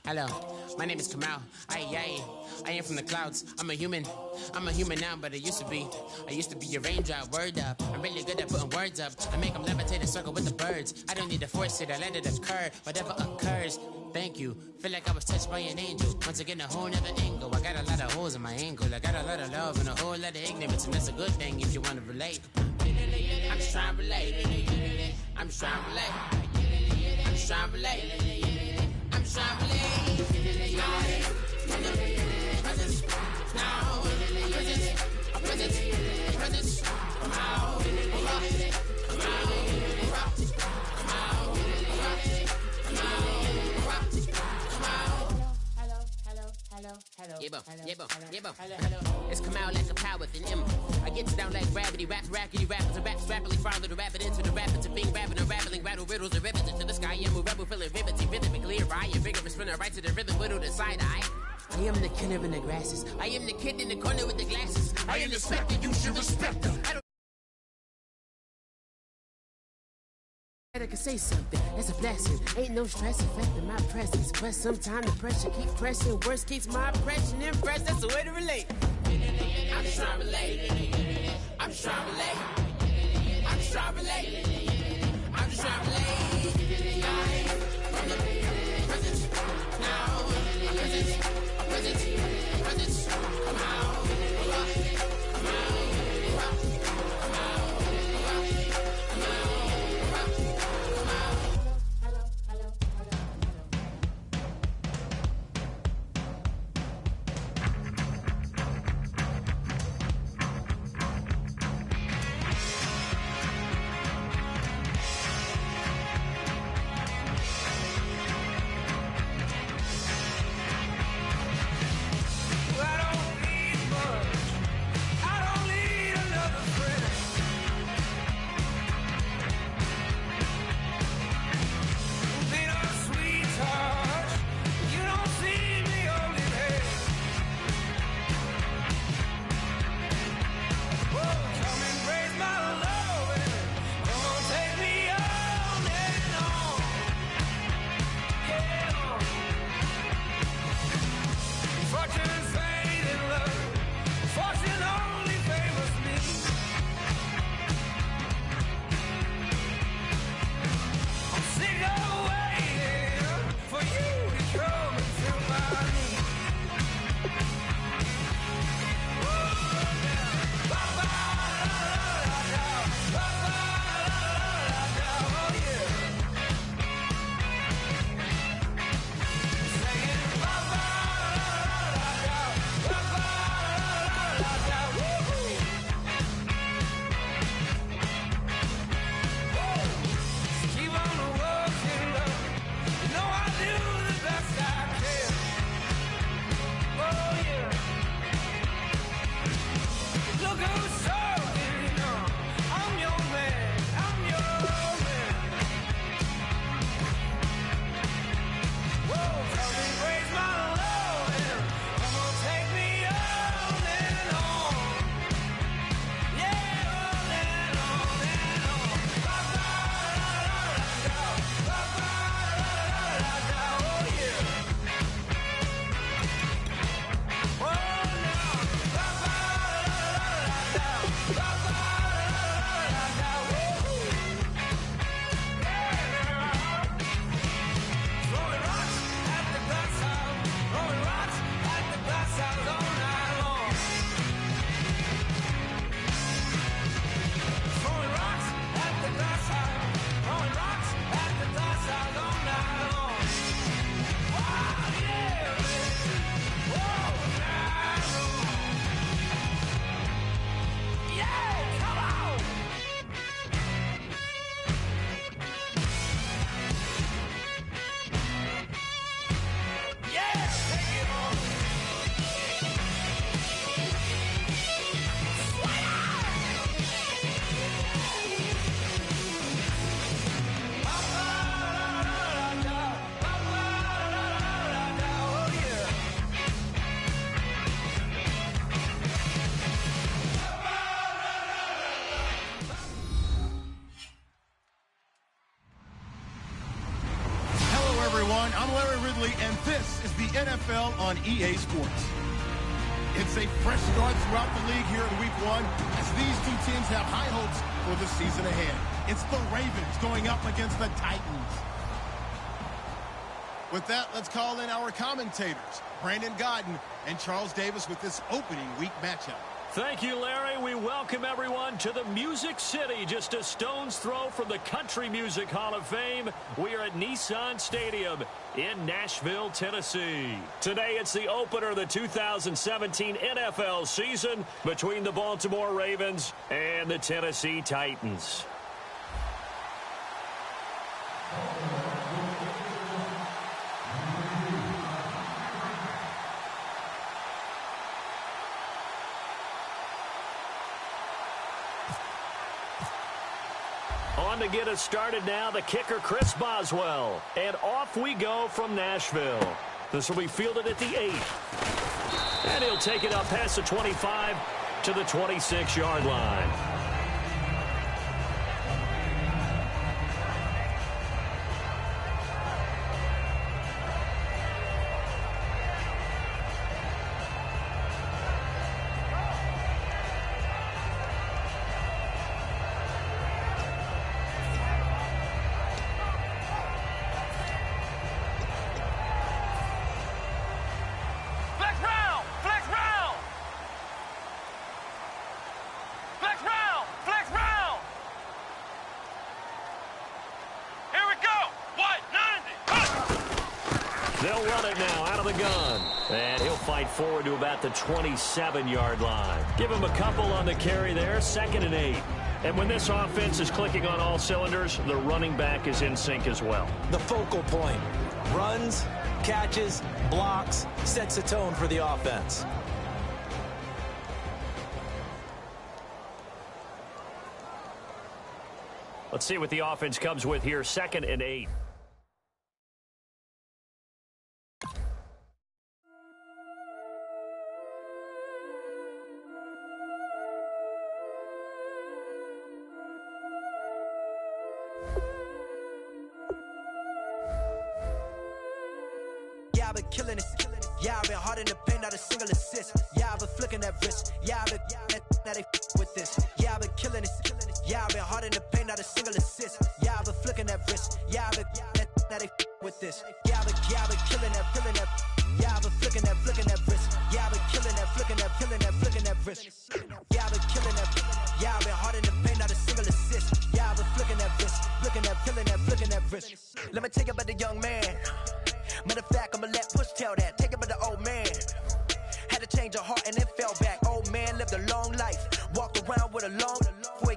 Hello, my name is Kamal. I am from the clouds. I'm a human now, but I used to be a raindrop. Word up, I'm really good at putting words up. I make them levitate and circle with the birds. I don't need to force it, I let it occur. Whatever occurs, thank you. Feel like I was touched by an angel. Once again, a whole nother angle. I got a lot of holes in my angle. I got a lot of love and a whole lot of ignorance, and that's a good thing if you want to relate. I'm just trying to relate. I'm just trying to relate. I'm just trying to relate. I'm just trying to relate. Presence, now, presence, come out, It's come out like a power within him. I get you down like gravity, rackety rappers and raps rapidly follow the rabbit into the rapids of being rapping and rattling, rattle riddles and rivets into the sky. I'm a rebel, feeling riveting, rhythmically clear. I am vigorous, spinner right to the rhythm, whittle the side eye. I am the killer in the grasses. I am the kid in the corner with the glasses. I am the spectre, you should respect them. I can say something, that's a blessing. Ain't no stress affecting my presence, but sometimes the pressure keep pressing. Worst keeps my impression impressed. That's the way to relate. I'm just trying to relate. I'm just trying to relate. I'm just trying to relate. I'm just trying to relate. From the presence, now, presence, come out, come out. Larry Ridley, and this is the NFL on EA Sports. It's a fresh start throughout the league here in Week 1 as these two teams have high hopes for the season ahead. It's the Ravens going up against the Titans. With that, let's call in our commentators, Brandon Godden and Charles Davis, with this opening week matchup. Thank you, Larry. We welcome everyone to the Music City, just a stone's throw from the Country Music Hall of Fame. We are at Nissan Stadium in Nashville, Tennessee. Today, it's the opener of the 2017 NFL season between the Baltimore Ravens and the Tennessee Titans. On to get us started now, the kicker, Chris Boswell. And off we go from Nashville. This will be fielded at the 8. And he'll take it up past the 25 to the 26-yard line. They'll run it now out of the gun. And he'll fight forward to about the 27-yard line. Give him a couple on the carry there, 2nd and 8. And when this offense is clicking on all cylinders, the running back is in sync as well. The focal point. Runs, catches, blocks, sets a tone for the offense. Let's see what the offense comes with here, 2nd and 8. Yeah, I've been killing it. Yeah, I've been hard in the paint, not a single assist. Yeah, I've been flicking that wrist. Yeah, I've been now they with this. Yeah, I've been killing it. Yeah, I've been hard in the paint, not a single assist. Yeah, I've been flicking that wrist. Yeah, I've been now they with this. Yeah, I've been killing that. Yeah, I've been flicking that wrist. Yeah, I've been killing that, flicking that wrist. Yeah, I've been killing that. Yeah, I've been hard in the paint, not a single assist. Yeah, I've been flicking that wrist, flicking that wrist. Let me tell you about the young man. Matter of fact, I'ma let Push tell that. Take it by the old man. Had to change her heart and then fell back. Old man lived a long life. Walked around with a long way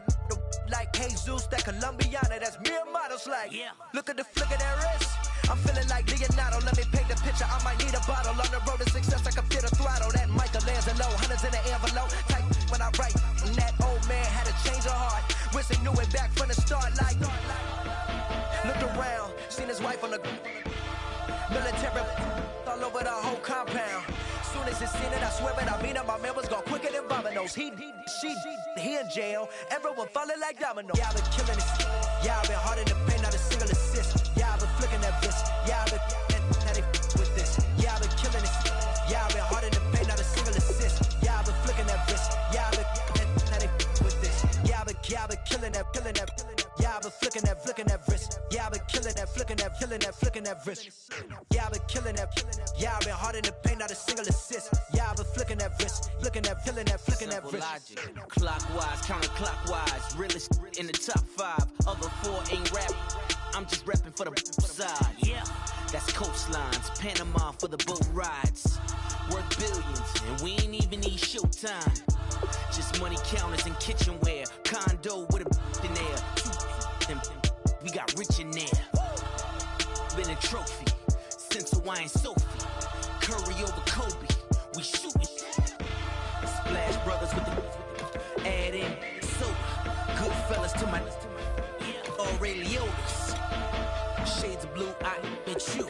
like Jesus, that Colombiana. That's mere models like. Yeah. Look at the flick of that wrist. I'm feeling like Leonardo. Let me paint the picture. I might need a bottle. On the road to success, I can feel the throttle. That Michelangelo, hundreds in the envelope. Type when I write. And that old man had to change her heart. Wish he knew it back from the start. Like, looked around, seen his wife on the military all over the whole compound. Soon as he seen it, I swear it, I mean it, my man was gone quicker than Domino's. He in jail, everyone falling like dominoes. Yeah, I've been killing it. Yeah, I've been hard in the paint, not a single assist. Yeah, I've been flicking that wrist. Yeah, I've been now they with this. Yeah, I've been killing it. Yeah, I've been hard in the paint, not a single assist. Yeah, I've been flicking that wrist. Yeah, I've been now they with this. Yeah, I've been killing that. Yeah, I've been flicking that wrist. Yeah, I've been killing that, flicking that wrist. Yeah, I've been killing that. Yeah, I've been hard in the paint, not a single assist. Yeah, I've been flicking that wrist, flicking that wrist. Logic, clockwise, counterclockwise, realest in the top 5. Other 4 ain't rap. I'm just repping for the side. Yeah, that's coastlines, Panama for the boat rides. Worth billions, and we ain't even need showtime. Just money counters and kitchenware. Condo with a in there. We got rich in there. Been a trophy since Hawaiian Sophie. Curry over Kobe. We shooting. Splash Brothers with the add in soda. Good fellas to my Aureliotis. Shades of blue, I bet you.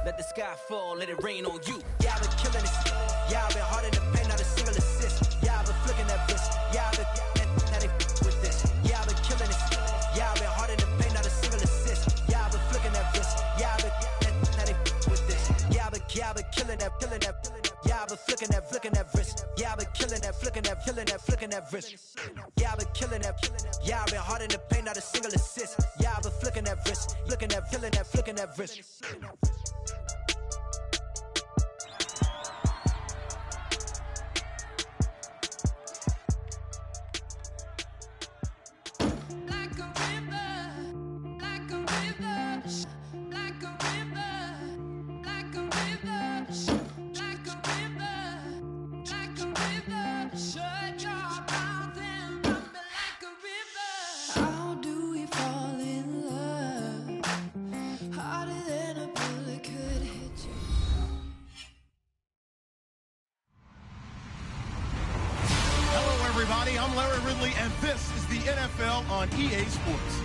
Let the sky fall, let it rain on you. Yeah, I've been killing it. Yeah, I've been hard in the paint, not a single assist. Yeah, I've been flicking that wrist. Yeah, I've been now they with this. Yeah, I've been killing it. Yeah, I've been hard in the paint, not a single assist. Yeah, I've been flicking that wrist. Yeah, I've been flicking that wrist. Yeah, I've been killing that, flicking that, flicking that wrist. Yeah, I've been killing that. Yeah, I've been hard in the paint, not a single assist. Yeah, I've been flicking that wrist, flicking that, killing that, flicking that wrist. I'm Larry Ridley, and this is the NFL on EA Sports.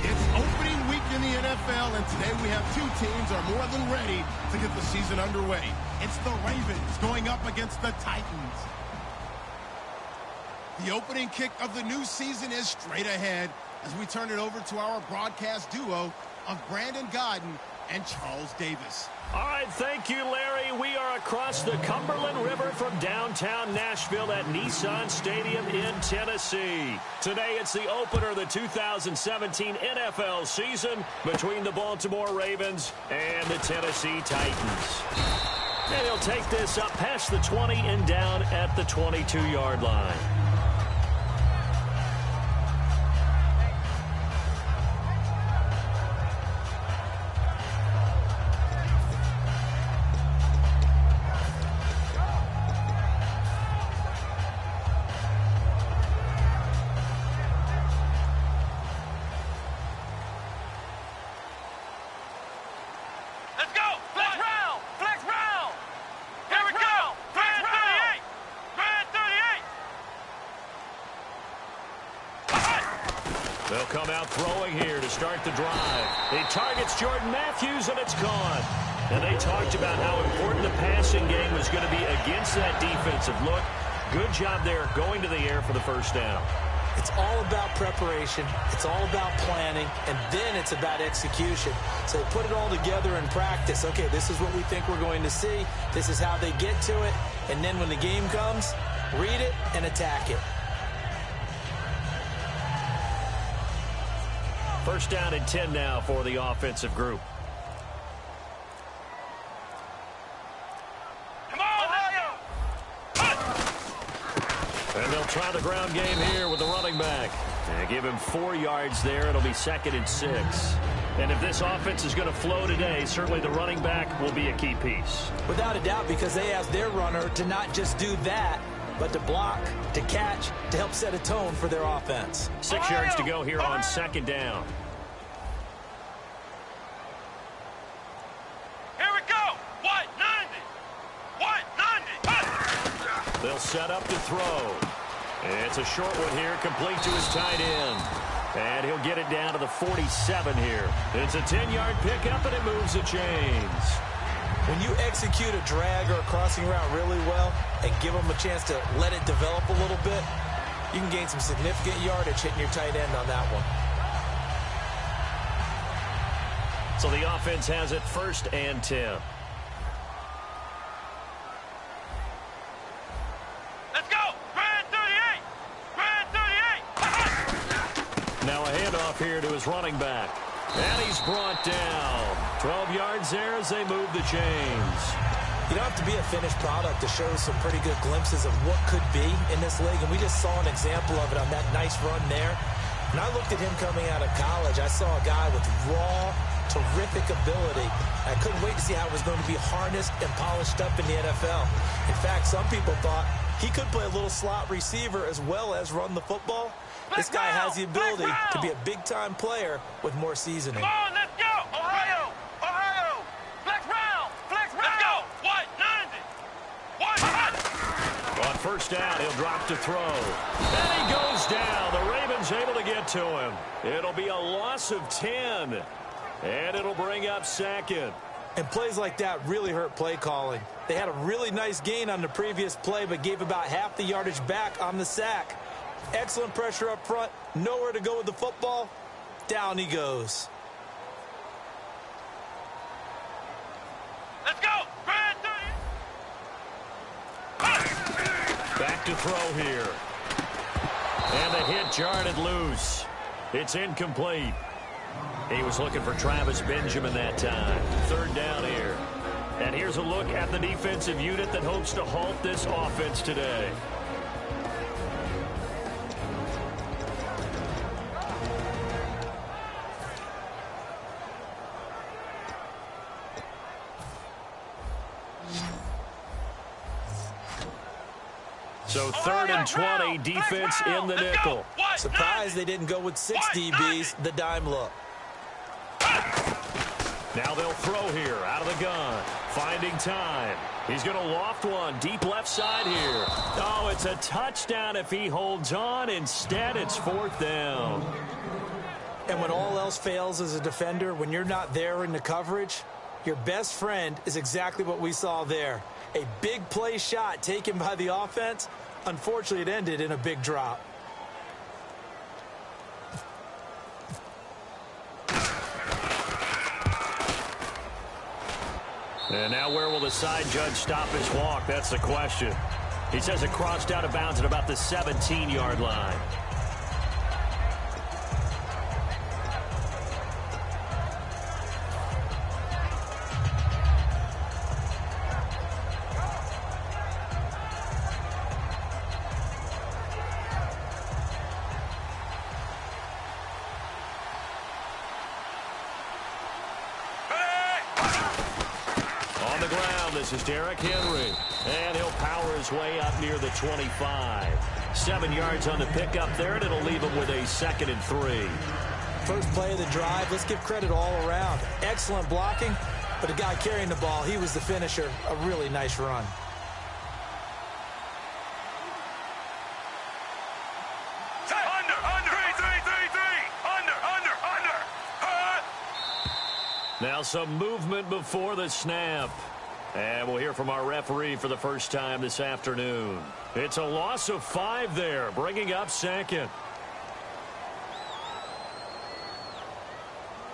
It's opening week in the NFL, and today we have two teams are more than ready to get the season underway. It's the Ravens going up against the Titans. The opening kick of the new season is straight ahead as we turn it over to our broadcast duo of Brandon Godden and Charles Davis. All right, thank you, Larry. We are across the Cumberland River from downtown Nashville at Nissan Stadium in Tennessee. Today, it's the opener of the 2017 NFL season between the Baltimore Ravens and the Tennessee Titans. And he'll take this up past the 20 and down at the 22-yard line. They'll come out throwing here to start the drive. He targets Jordan Matthews, and it's gone. And they talked about how important the passing game was going to be against that defensive look. Good job there going to the air for the first down. It's all about preparation. It's all about planning. And then it's about execution. So they put it all together in practice. Okay, this is what we think we're going to see. This is how they get to it. And then when the game comes, read it and attack it. First down and 10 now for the offensive group. Come on, and they'll try the ground game here with the running back. And give him 4 yards there. It'll be 2nd and 6. And if this offense is going to flow today, certainly the running back will be a key piece. Without a doubt, because they asked their runner to not just do that, but to block, to catch, to help set a tone for their offense. 6 yards to go here on 2nd down. Here we go. 190. 190. They'll set up to throw. It's a short one here, complete to his tight end. And he'll get it down to the 47 here. It's a 10-yard pickup, and it moves the chains. When you execute a drag or a crossing route really well and give them a chance to let it develop a little bit, you can gain some significant yardage hitting your tight end on that one. So the offense has it 1st and 10. Let's go. Brand 38. Brand 38. Now a handoff here to his running back. And he's brought down. 12 yards there as they move the chains. You don't have to be a finished product to show some pretty good glimpses of what could be in this league, and we just saw an example of it on that nice run there. When I looked at him coming out of college, I saw a guy with raw, terrific ability. I couldn't wait to see how it was going to be harnessed and polished up in the NFL. In fact, some people thought he could play a little slot receiver as well as run the football. This guy has the ability to be a big-time player with more seasoning. Come on, let's go. Ohio. Ohio. Flex round. Flex round. Let's go. 190. 190. On 1st down, he'll drop to throw. And he goes down. The Ravens able to get to him. It'll be a loss of 10. And it'll bring up 2nd. And plays like that really hurt play calling. They had a really nice gain on the previous play, but gave about half the yardage back on the sack. Excellent pressure up front. Nowhere to go with the football. Down he goes. Let's go. Brand 30. to throw here. And the hit jarred it loose. It's incomplete. He was looking for Travis Benjamin that time. Third down here. And here's a look at the defensive unit that hopes to halt this offense today. So 3rd and 20, defense in the nickel. Surprised they didn't go with 6 DBs, the dime look. Now they'll throw here out of the gun. Finding time. He's going to loft one deep left side here. Oh, it's a touchdown if he holds on. Instead, it's 4th down. And when all else fails as a defender, when you're not there in the coverage, your best friend is exactly what we saw there. A big play shot taken by the offense. Unfortunately, it ended in a big drop. And now where will the side judge stop his walk? That's the question. He says it crossed out of bounds at about the 17-yard line. This is Derrick Henry, and he'll power his way up near the 25. 7 yards on the pickup there, and it'll leave him with a 2nd and 3. First play of the drive, let's give credit all around. Excellent blocking, but the guy carrying the ball, he was the finisher. A really nice run. Now some movement before the snap. And we'll hear from our referee for the first time this afternoon. It's a loss of 5 there, bringing up 2nd.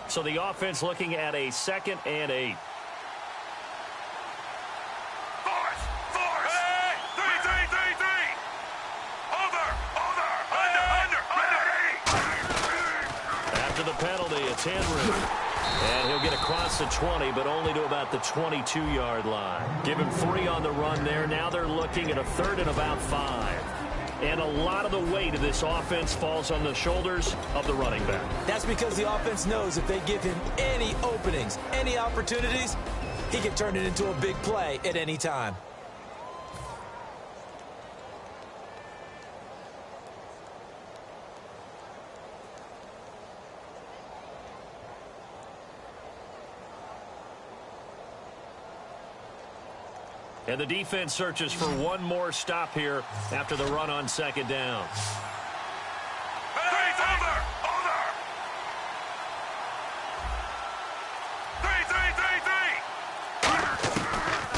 So the offense looking at a 2nd and 8. After the penalty, it's Henry. And he'll get across the 20, but only to about the 22-yard line. Give him 3 on the run there. Now they're looking at a 3rd and about 5. And a lot of the weight of this offense falls on the shoulders of the running back. That's because the offense knows if they give him any openings, any opportunities, he can turn it into a big play at any time. And the defense searches for one more stop here after the run on 2nd down.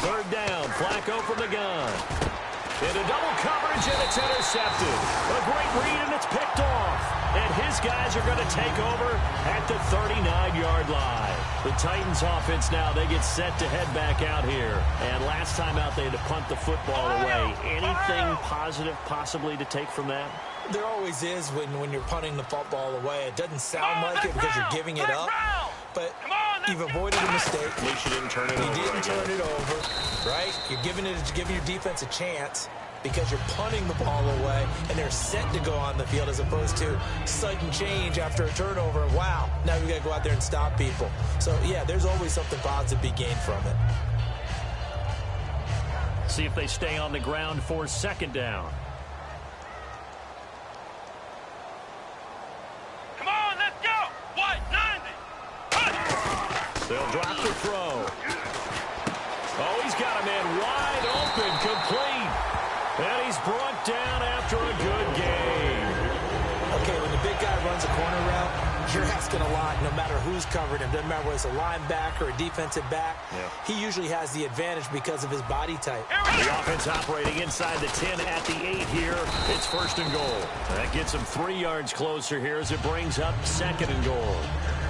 Third down, Flacco from the gun. Into double coverage, and it's intercepted. A great read, and it's picked off. And his guys are going to take over at the 39-yard line. The Titans offense now, they get set to head back out here. And last time out, they had to punt the football away. Anything positive possibly to take from that? There always is when you're punting the football away. It doesn't sound like it because you're giving it up. But you've avoided a mistake. At least you didn't turn it over. You didn't turn it over, right? You're giving your defense a chance because you're punting the ball away, and they're set to go on the field as opposed to sudden change after a turnover. Wow, now we got to go out there and stop people. So, yeah, there's always something positive to be gained from it. See if they stay on the ground for 2nd down. Come on, let's go! What? 90! They'll drop the throw. Oh, he's got a man wide open, complete. And he's brought down after a good game. Okay, when the big guy runs a corner route, you're asking a lot no matter who's covering him. Doesn't matter whether it's a linebacker or a defensive back. Yeah. He usually has the advantage because of his body type. The offense operating inside the 10 at the 8 here. It's 1st and goal. That gets him 3 yards closer here as it brings up 2nd and goal.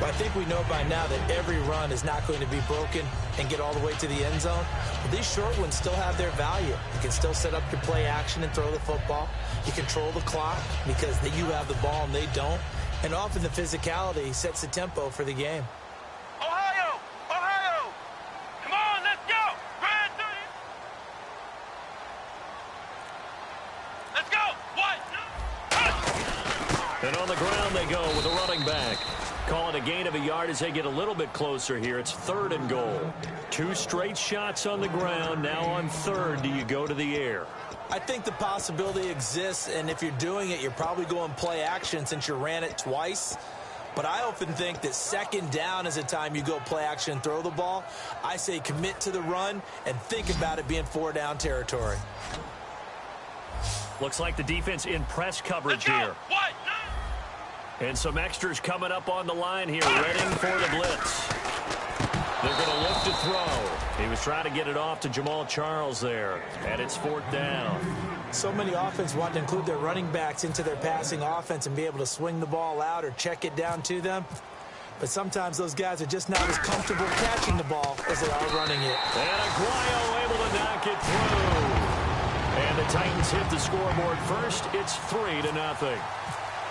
Well, I think we know by now that every run is not going to be broken and get all the way to the end zone. But these short ones still have their value. You can still set up your play action and throw the football. You control the clock because you have the ball and they don't. And often the physicality sets the tempo for the game. Ohio! Ohio! Come on, let's go! Grand 30! Let's go! 1, 2, And on the ground they go with a running back. Call it a gain of a yard as they get a little bit closer here. It's 3rd and goal. 2 straight shots on the ground. Now on 3rd, do you go to the air? I think the possibility exists, and if you're doing it, you're probably going play action since you ran it twice. But I often think that 2nd down is a time you go play action and throw the ball. I say commit to the run and think about it being 4 down territory. Looks like the defense in press coverage here. And some extras coming up on the line here, ready for the blitz. They're going to look to throw. He was trying to get it off to Jamal Charles there, and it's 4th down. So many offenses want to include their running backs into their passing offense and be able to swing the ball out or check it down to them. But sometimes those guys are just not as comfortable catching the ball as they are running it. And Aguayo able to knock it through. And the Titans hit the scoreboard first. It's 3-0.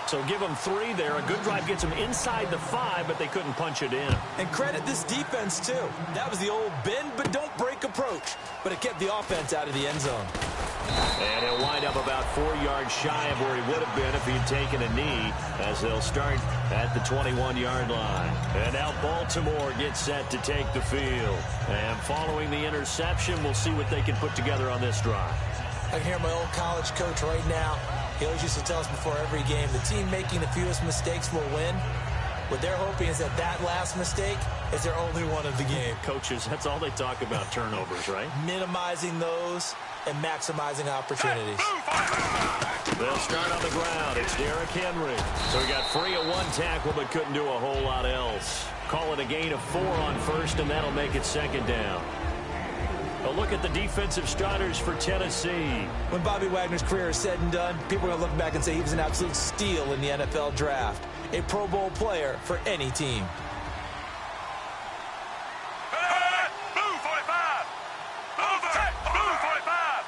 So give them 3 there. A good drive gets them inside the 5, but they couldn't punch it in. And credit this defense, too. That was the old bend but don't break approach. But it kept the offense out of the end zone. And he'll wind up about 4 yards shy of where he would have been if he'd taken a knee, as they'll start at the 21-yard line. And now Baltimore gets set to take the field. And following the interception, we'll see what they can put together on this drive. I can hear my old college coach right now. He always used to tell us before every game, the team making the fewest mistakes will win. What they're hoping is that that last mistake is their only one of the game. Coaches, that's all they talk about, turnovers, right? Minimizing those and maximizing opportunities. They'll start on the ground. It's Derrick Henry. So he got free of 1 tackle but couldn't do a whole lot else. Call it a gain of 4 on 1st, and that'll make it 2nd down. A look at the defensive starters for Tennessee. When Bobby Wagner's career is said and done, people are going to look back and say he was an absolute steal in the NFL draft. A Pro Bowl player for any team. Blue 45! Over! Blue 45!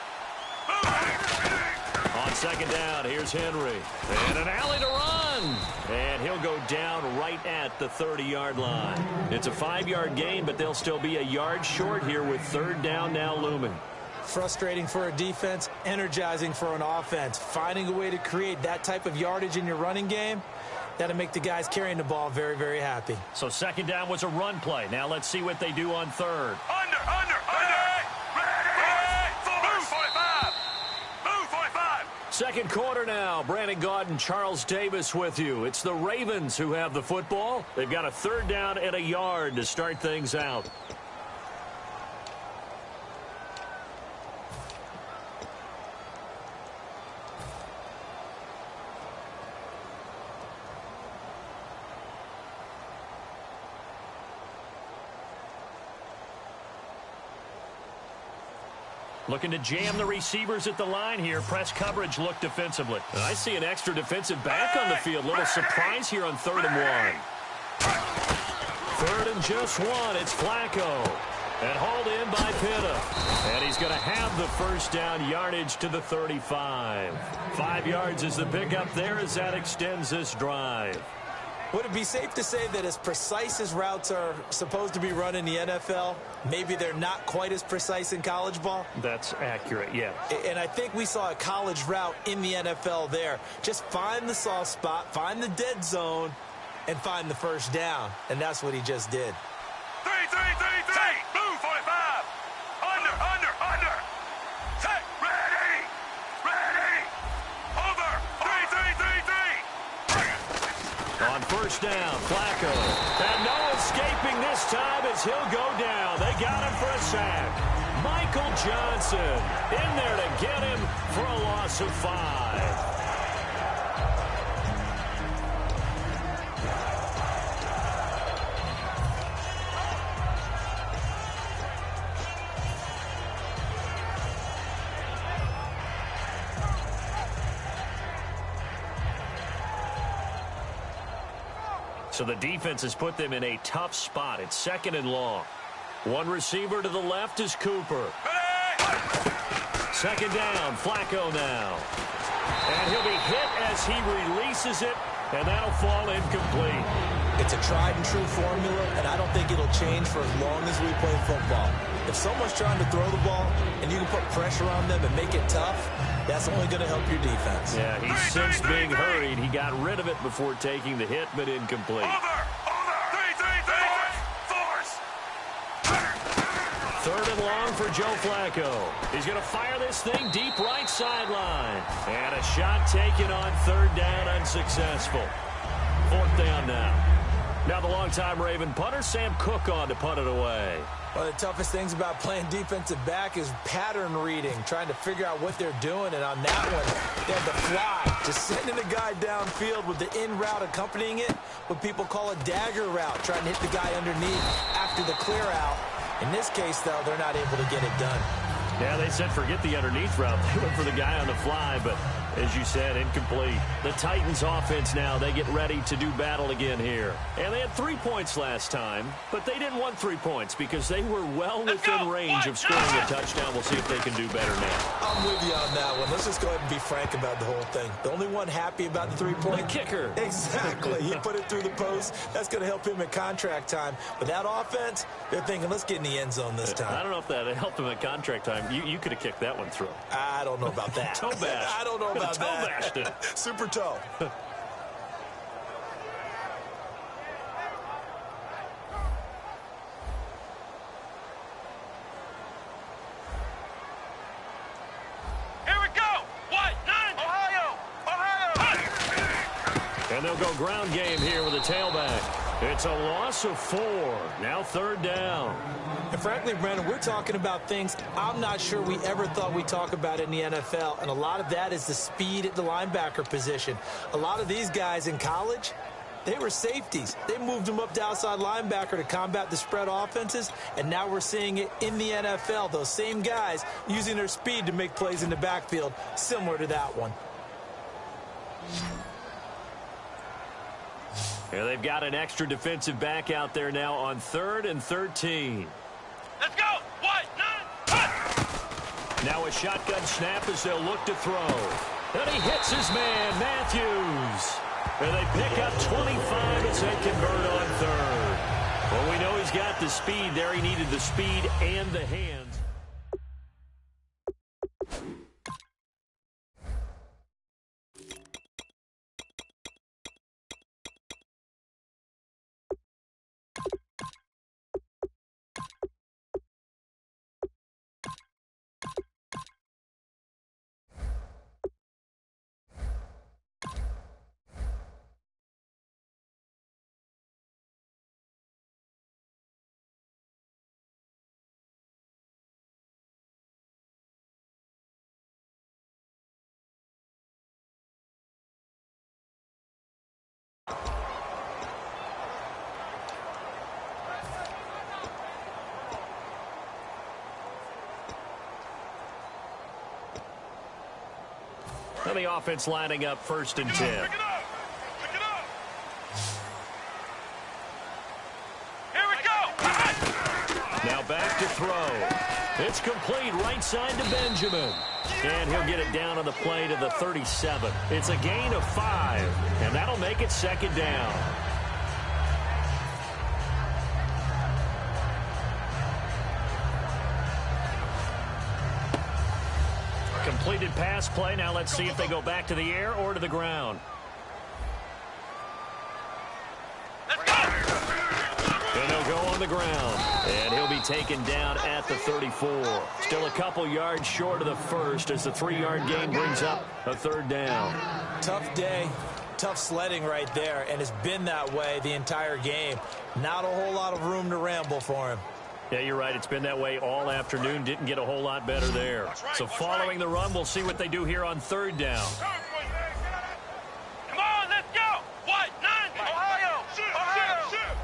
On 2nd down, here's Henry. And an alley to run. And he'll go down right at the 30-yard line. It's a 5-yard gain, but they'll still be a yard short here with 3rd down now looming. Frustrating for a defense, energizing for an offense. Finding a way to create that type of yardage in your running game, that'll make the guys carrying the ball very, very happy. So 2nd down was a run play. Now let's see what they do on 3rd. Under! Ready! Blue 45! Blue 45! 2nd quarter now. Brandon Gaudin, Charles Davis with you. It's the Ravens who have the football. They've got a 3rd down and a yard to start things out. Looking to jam the receivers at the line here. Press coverage look defensively. And I see an extra defensive back on the field. Little surprise here on 3rd and 1. 3rd and just 1. It's Flacco. And hauled in by Pitta. And he's going to have the 1st down yardage to the 35. 5 yards is the pickup there as that extends this drive. Would it be safe to say that as precise as routes are supposed to be run in the NFL, maybe they're not quite as precise in college ball? That's accurate, yeah. And I think we saw a college route in the NFL there. Just find the soft spot, find the dead zone, and find the 1st down. And that's what he just did. 3! Blue 45! Under! Set! Ready! Over! 3! On 1st down, Flacco. And no escaping this time as he'll go down. They got him for a sack. Michael Johnson in there to get him for a loss of 5. So the defense has put them in a tough spot. It's 2nd and long. One receiver to the left is Cooper. 2nd down, Flacco now. And he'll be hit as he releases it, and that'll fall incomplete. It's a tried-and-true formula, and I don't think it'll change for as long as we play football. If someone's trying to throw the ball and you can put pressure on them and make it tough, that's only going to help your defense. Yeah, he's since being hurried. He got rid of it before taking the hit, but incomplete. Third and long for Joe Flacco. He's going to fire this thing deep right sideline. And a shot taken on 3rd down, unsuccessful. 4th down now. Now the longtime Raven punter, Sam Cook, on to punt it away. One of the toughest things about playing defensive back is pattern reading, trying to figure out what they're doing. And on that one, they had the fly, just sending a guy downfield with the in route accompanying it, what people call a dagger route, trying to hit the guy underneath after the clear out. In this case, though, they're not able to get it done. Yeah, they said forget the underneath route. They went for the guy on the fly, but as you said, incomplete. The Titans offense now, they get ready to do battle again here. And they had 3 points last time, but they didn't want 3 points because they were well within range of scoring a touchdown. We'll see if they can do better now. I'm with you on that one. Let's just go ahead and be frank about the whole thing. The only one happy about the 3-point? The kicker. Exactly. He put it through the post. That's going to help him at contract time. But that offense, they're thinking, let's get in the end zone this time. I don't know if that helped him at contract time. You could have kicked that one through. I don't know about that. Toe bash. I don't know about toe that. Bashed it. Super toe. Here we go. What? 9. Ohio. And they'll go ground game here with a tailback. It's a loss of 4. Now 3rd down. And frankly, Brandon, we're talking about things I'm not sure we ever thought we'd talk about in the NFL. And a lot of that is the speed at the linebacker position. A lot of these guys in college, they were safeties. They moved them up to outside linebacker to combat the spread offenses. And now we're seeing it in the NFL. Those same guys using their speed to make plays in the backfield, similar to that one. Yeah, they've got an extra defensive back out there now on 3rd and 13. Let's go. What? 9. Now a shotgun snap as they'll look to throw. And he hits his man, Matthews. And they pick up 25 as they convert on 3rd. Well, we know he's got the speed there. He needed the speed and the hands. And the offense lining up 1st and 10. Pick it up. Pick it up. Here we go. Now back to throw. It's complete right side to Benjamin. And he'll get it down on the play to the 37. It's a gain of 5. And that'll make it 2nd down. Completed pass play. Now let's see if they go back to the air or to the ground. Let's go. And they'll go on the ground. And he'll be taken down at the 34. Still a couple yards short of the first as the 3-yard gain brings up a 3rd down. Tough day. Tough sledding right there, and it's been that way the entire game. Not a whole lot of room to ramble for him. Yeah, you're right. It's been that way all afternoon. Didn't get a whole lot better there. So following the run, we'll see what they do here on 3rd down. Come on, let's go. What? 9. Ohio. Ohio.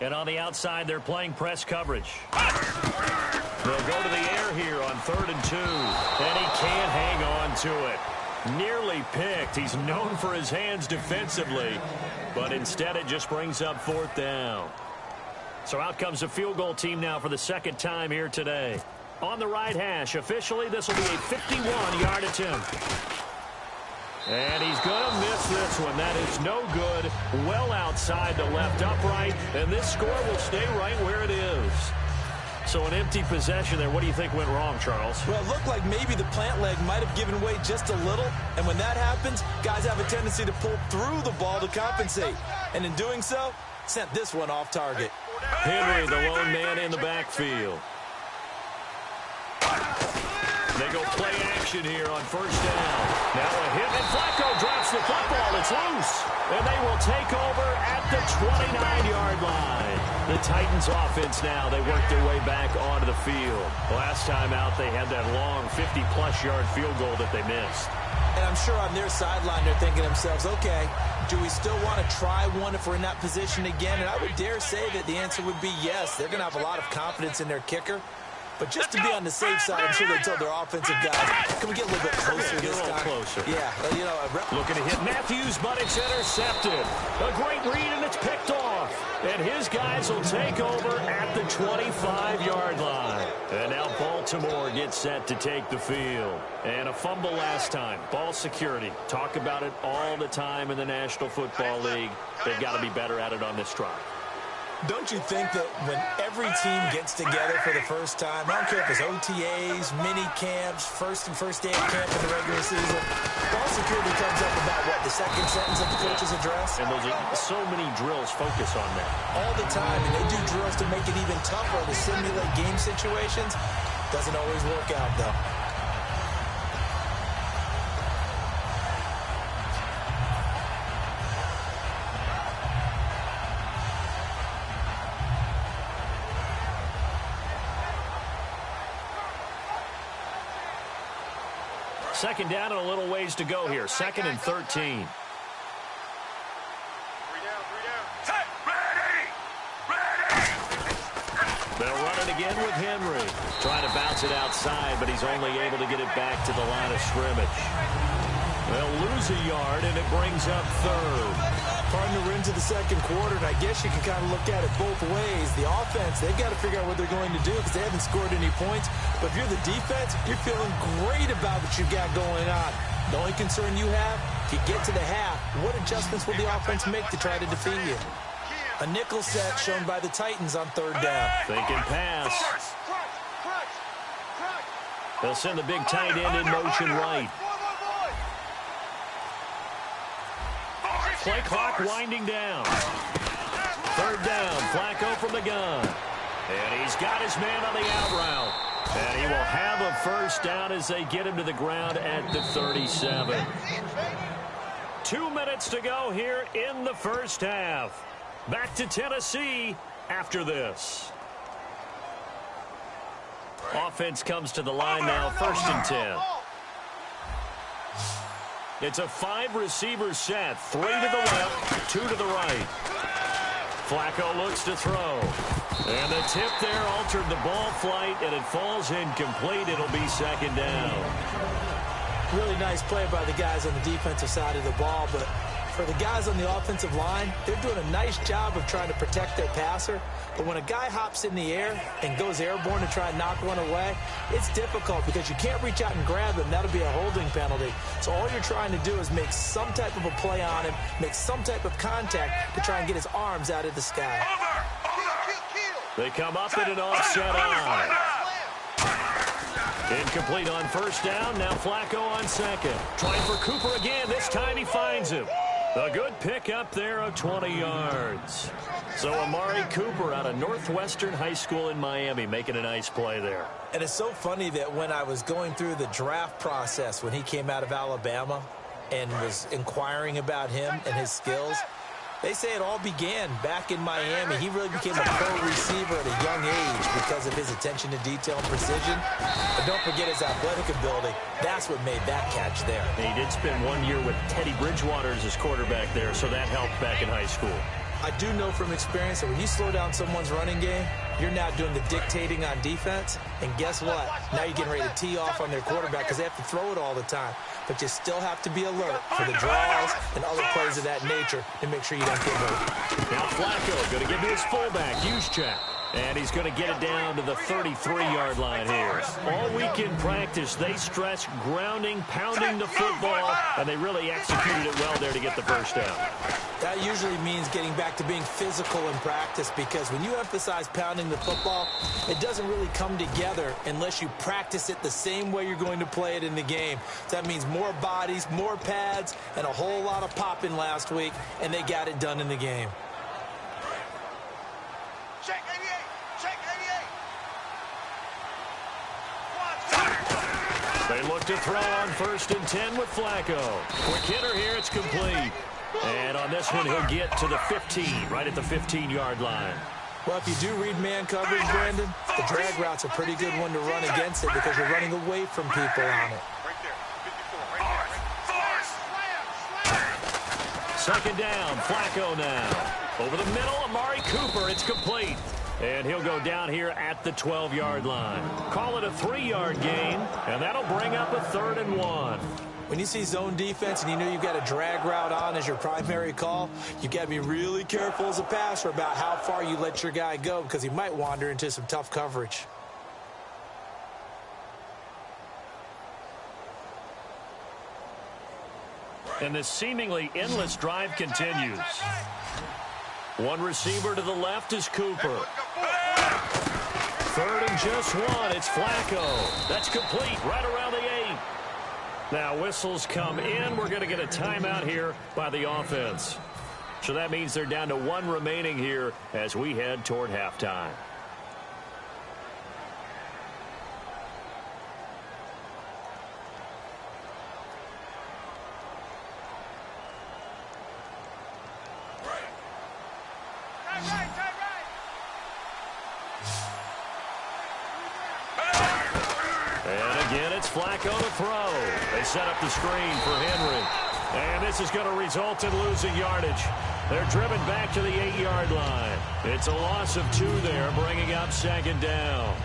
And on the outside, they're playing press coverage. They'll go to the air here on 3rd and 2. And he can't hang on to it. Nearly picked. He's known for his hands defensively, but instead it just brings up 4th down. So out comes the field goal team now for the second time here today. On the right hash, officially this will be a 51-yard attempt. And he's going to miss this one. That is no good. Well outside the left upright, and this score will stay right where it is. So an empty possession there. What do you think went wrong, Charles? Well, it looked like maybe the plant leg might have given way just a little. And when that happens, guys have a tendency to pull through the ball to compensate. And in doing so, sent this one off target. Henry, the lone man in the backfield. They go play action here on 1st down. Now a hit, and Flacco drops the football. It's loose. And they will take over at the 29-yard line. The Titans offense now, they work their way back onto the field. Last time out, they had that long 50-plus yard field goal that they missed. And I'm sure on their sideline, they're thinking to themselves, okay, do we still want to try one if we're in that position again? And I would dare say that the answer would be yes. They're going to have a lot of confidence in their kicker. But just to be on the safe side, I'm sure they told their offensive guys, can we get a little bit closer this time? Closer. Yeah, you know. Looking to hit Matthews, but it's intercepted. A great read, and it's picked off. And his guys will take over at the 25-yard line. And now Baltimore gets set to take the field. And a fumble last time. Ball security. Talk about it all the time in the National Football League. They've got to be better at it on this drive. Don't you think that when every team gets together for the first time, I don't care if it's OTAs, mini camps, first day of camp in the regular season, ball security comes up about, what, the second sentence of the coach's address? And those are so many drills focus on that. All the time, and they do drills to make it even tougher to simulate game situations. Doesn't always work out, though. Second down and a little ways to go here. 2nd and 13. 3 down. They'll run it again with Henry. Trying to bounce it outside, but he's only able to get it back to the line of scrimmage. They'll lose a yard, and it brings up 3rd. Partner into the second quarter, and I guess you can kind of look at it both ways. The offense, they've got to figure out what they're going to do because they haven't scored any points. But if you're the defense, you're feeling great about what you've got going on. The only concern you have, if you get to the half, what adjustments will the offense make to try to defeat you? A nickel set shown by the Titans on 3rd down. Thinking pass. They'll send the big tight end in motion right. Play clock winding down. 3rd down, Flacco from the gun. And he's got his man on the out route. And he will have a 1st down as they get him to the ground at the 37. 2 minutes to go here in the 1st half. Back to Tennessee after this. Offense comes to the line now, 1st and 10. It's a 5-receiver set. 3 to the left, 2 to the right. Flacco looks to throw. And the tip there altered the ball flight, and it falls incomplete. It'll be 2nd down. Really nice play by the guys on the defensive side of the ball, but for the guys on the offensive line, they're doing a nice job of trying to protect their passer. But when a guy hops in the air and goes airborne to try and knock one away, it's difficult because you can't reach out and grab him. That'll be a holding penalty. So all you're trying to do is make some type of a play on him, make some type of contact to try and get his arms out of the sky. They come up in an offset eye. Incomplete on 1st down. Now Flacco on 2nd. Trying for Cooper again. This time he finds him. A good pick up there of 20 yards. So Amari Cooper out of Northwestern High School in Miami making a nice play there. And it's so funny that when I was going through the draft process when he came out of Alabama and was inquiring about him and his skills, they say it all began back in Miami. He really became a pro receiver at a young age because of his attention to detail and precision. But don't forget his athletic ability. That's what made that catch there. And he did spend 1 year with Teddy Bridgewater as his quarterback there, so that helped back in high school. I do know from experience that when you slow down someone's running game, you're now doing the dictating on defense. And guess what? Now you're getting ready to tee off on their quarterback because they have to throw it all the time. But you still have to be alert for the draws and other plays of that nature to make sure you don't get hurt. Now Flacco going to give to his fullback, Juszczyk. And he's going to get it down to the 33-yard line here. All week in practice, they stress grounding, pounding the football, and they really executed it well there to get the first down. That usually means getting back to being physical in practice, because when you emphasize pounding the football, it doesn't really come together unless you practice it the same way you're going to play it in the game. So that means more bodies, more pads, and a whole lot of popping last week, and they got it done in the game. Check 88. Check 88. They look to throw on 1st and 10 with Flacco. Quick hitter here, it's complete. And on this one, he'll get to the 15, right at the 15-yard line. Well, if you do read man coverage, Brandon, the drag route's a pretty good one to run against it because you're running away from people on it. Right there. 54. Second down, Flacco now. Over the middle, Amari Cooper, it's complete. And he'll go down here at the 12-yard line. Call it a 3-yard gain, and that'll bring up a 3rd and 1. When you see zone defense and you know you've got a drag route on as your primary call, you've got to be really careful as a passer about how far you let your guy go because he might wander into some tough coverage. And this seemingly endless drive continues. One receiver to the left is Cooper. 3rd and just 1. It's Flacco. That's complete right around the 8. Now whistles come in. We're going to get a timeout here by the offense. So that means they're down to 1 remaining here as we head toward halftime. Flacco to throw. They set up the screen for Henry. And this is going to result in losing yardage. They're driven back to the 8-yard line. It's a loss of 2 there, bringing up 2nd down.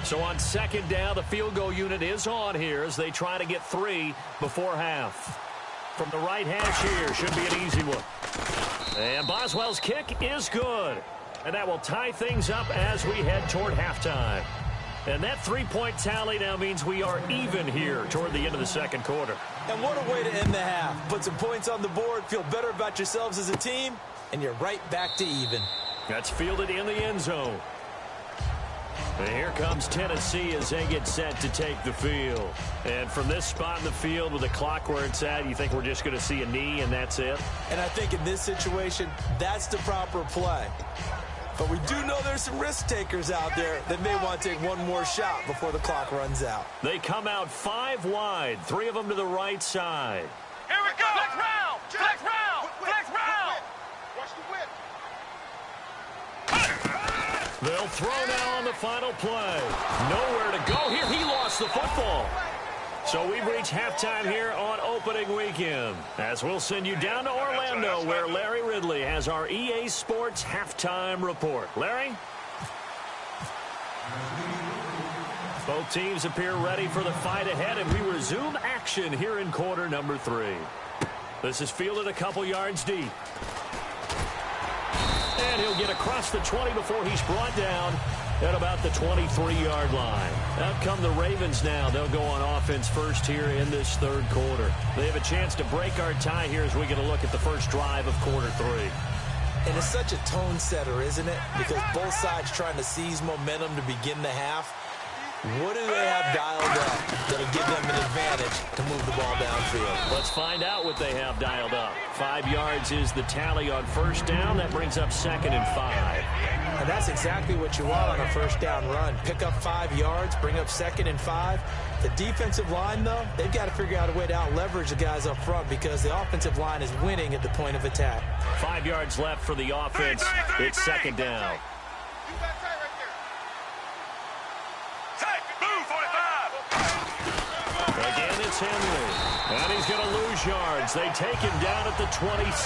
So on 2nd down, the field goal unit is on here as they try to get 3 before half. From the right hash here, should be an easy one. And Boswell's kick is good. And that will tie things up as we head toward halftime. And that 3-point tally now means we are even here toward the end of the 2nd quarter. And what a way to end the half. Put some points on the board, feel better about yourselves as a team, and you're right back to even. That's fielded in the end zone. And here comes Tennessee as they get set to take the field. And from this spot in the field with the clock where it's at, you think we're just going to see a knee and that's it? And I think in this situation, that's the proper play. But we do know there's some risk takers out there that may want to take one more shot before the clock runs out. They come out 5 wide, 3 of them to the right side. Here we go. Flex round. Flex round. Flex round. Watch the whip. They'll throw now on the final play. Nowhere to go here. He lost the football. So we've reached halftime here on opening weekend. As we'll send you down to Orlando where Larry Ridley has our EA Sports halftime report. Larry? Both teams appear ready for the fight ahead, and we resume action here in quarter number 3. This is fielded a couple yards deep. And he'll get across the 20 before he's brought down at about the 23-yard line. Out come the Ravens now. They'll go on offense first here in this 3rd quarter. They have a chance to break our tie here as we get a look at the first drive of quarter 3. And it's such a tone setter, isn't it? Because both sides trying to seize momentum to begin the half. What do they have dialed up that'll give them an advantage to move the ball downfield? Let's find out what they have dialed up. 5 yards is the tally on first down. That brings up 2nd and 5. And that's exactly what you want on a first down run. Pick up 5 yards, bring up 2nd and 5. The defensive line, though, they've got to figure out a way to out-leverage the guys up front because the offensive line is winning at the point of attack. 5 yards left for the offense. It's 2nd down. Again, it's Henry. And he's going to lose yards. They take him down at the 26.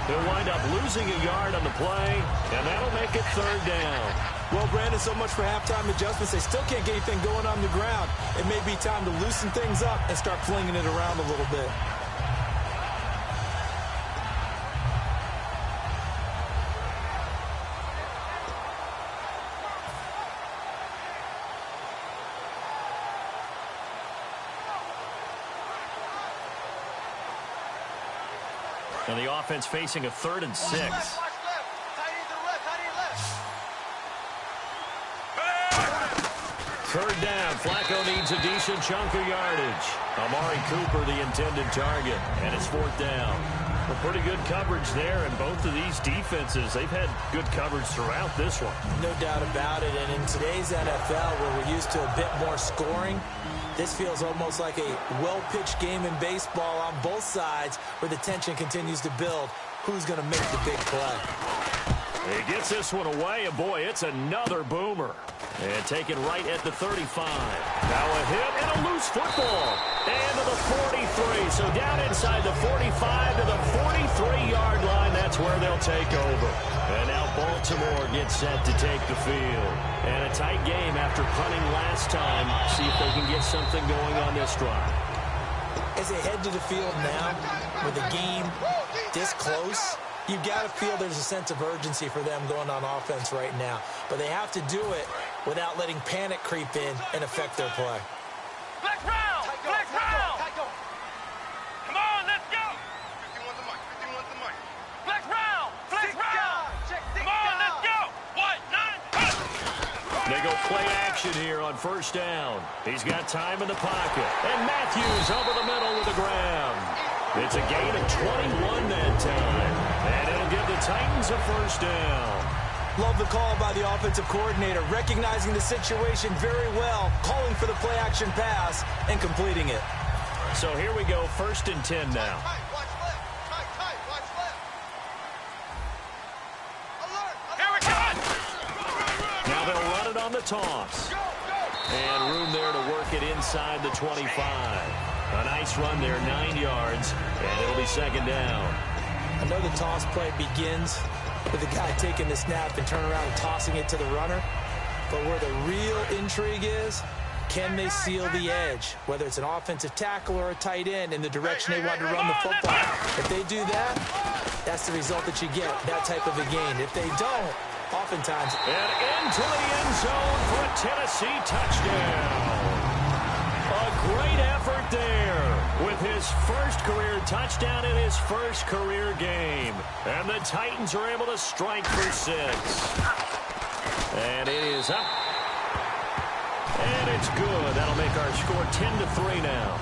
They'll wind up losing a yard on the play, and that'll make it 3rd down. Well, Brandon, so much for halftime adjustments. They still can't get anything going on the ground. It may be time to loosen things up and start flinging it around a little bit. And the offense facing a 3rd and 6. Third down. Flacco needs a decent chunk of yardage. Amari Cooper, the intended target. And it's 4th down. Well, pretty good coverage there. And both of these defenses, they've had good coverage throughout this one. No doubt about it. And in today's NFL, where we're used to a bit more scoring, this feels almost like a well-pitched game in baseball on both sides where the tension continues to build. Who's going to make the big play? He gets this one away, and boy, it's another boomer. And taken right at the 35. Now a hit and a loose football. And to the 43. So down inside the 45 to the 43-yard line. That's where they'll take over. And now Baltimore gets set to take the field. And a tight game after punting last time. See if they can get something going on this drive. As they head to the field now, with the game this close, you've got to feel there's a sense of urgency for them going on offense right now. But they have to do it without letting panic creep in and affect their play. Flex round! Flex round! Come on, let's go! 51's the mic. 51's the mic. Flex round! Flex round! Come on, let's go! 1, 9, They go play action here on first down. He's got time in the pocket. And Matthews over the middle with the ground. It's a gain of 21 that time. And it'll give the Titans a first down. Love the call by the offensive coordinator, recognizing the situation very well, calling for the play-action pass, and completing it. So here we go, 1st and 10 now. watch left. Tight, watch left. Alert! Here we go! Now they'll run it on the toss. And room there to work it inside the 25. A nice run there, 9 yards, and it'll be 2nd down. I know the toss play begins with the guy taking the snap and turning around and tossing it to the runner. But where the real intrigue is, can they seal the edge? Whether it's an offensive tackle or a tight end in the direction they want to run the football. If they do that, that's the result that you get, that type of a gain. If they don't, oftentimes... And into the end zone for a Tennessee touchdown. A great effort there with his first career touchdown in his first career game. And the Titans are able to strike for 6. And it is up. And it's good. That'll make our score 10-3 now.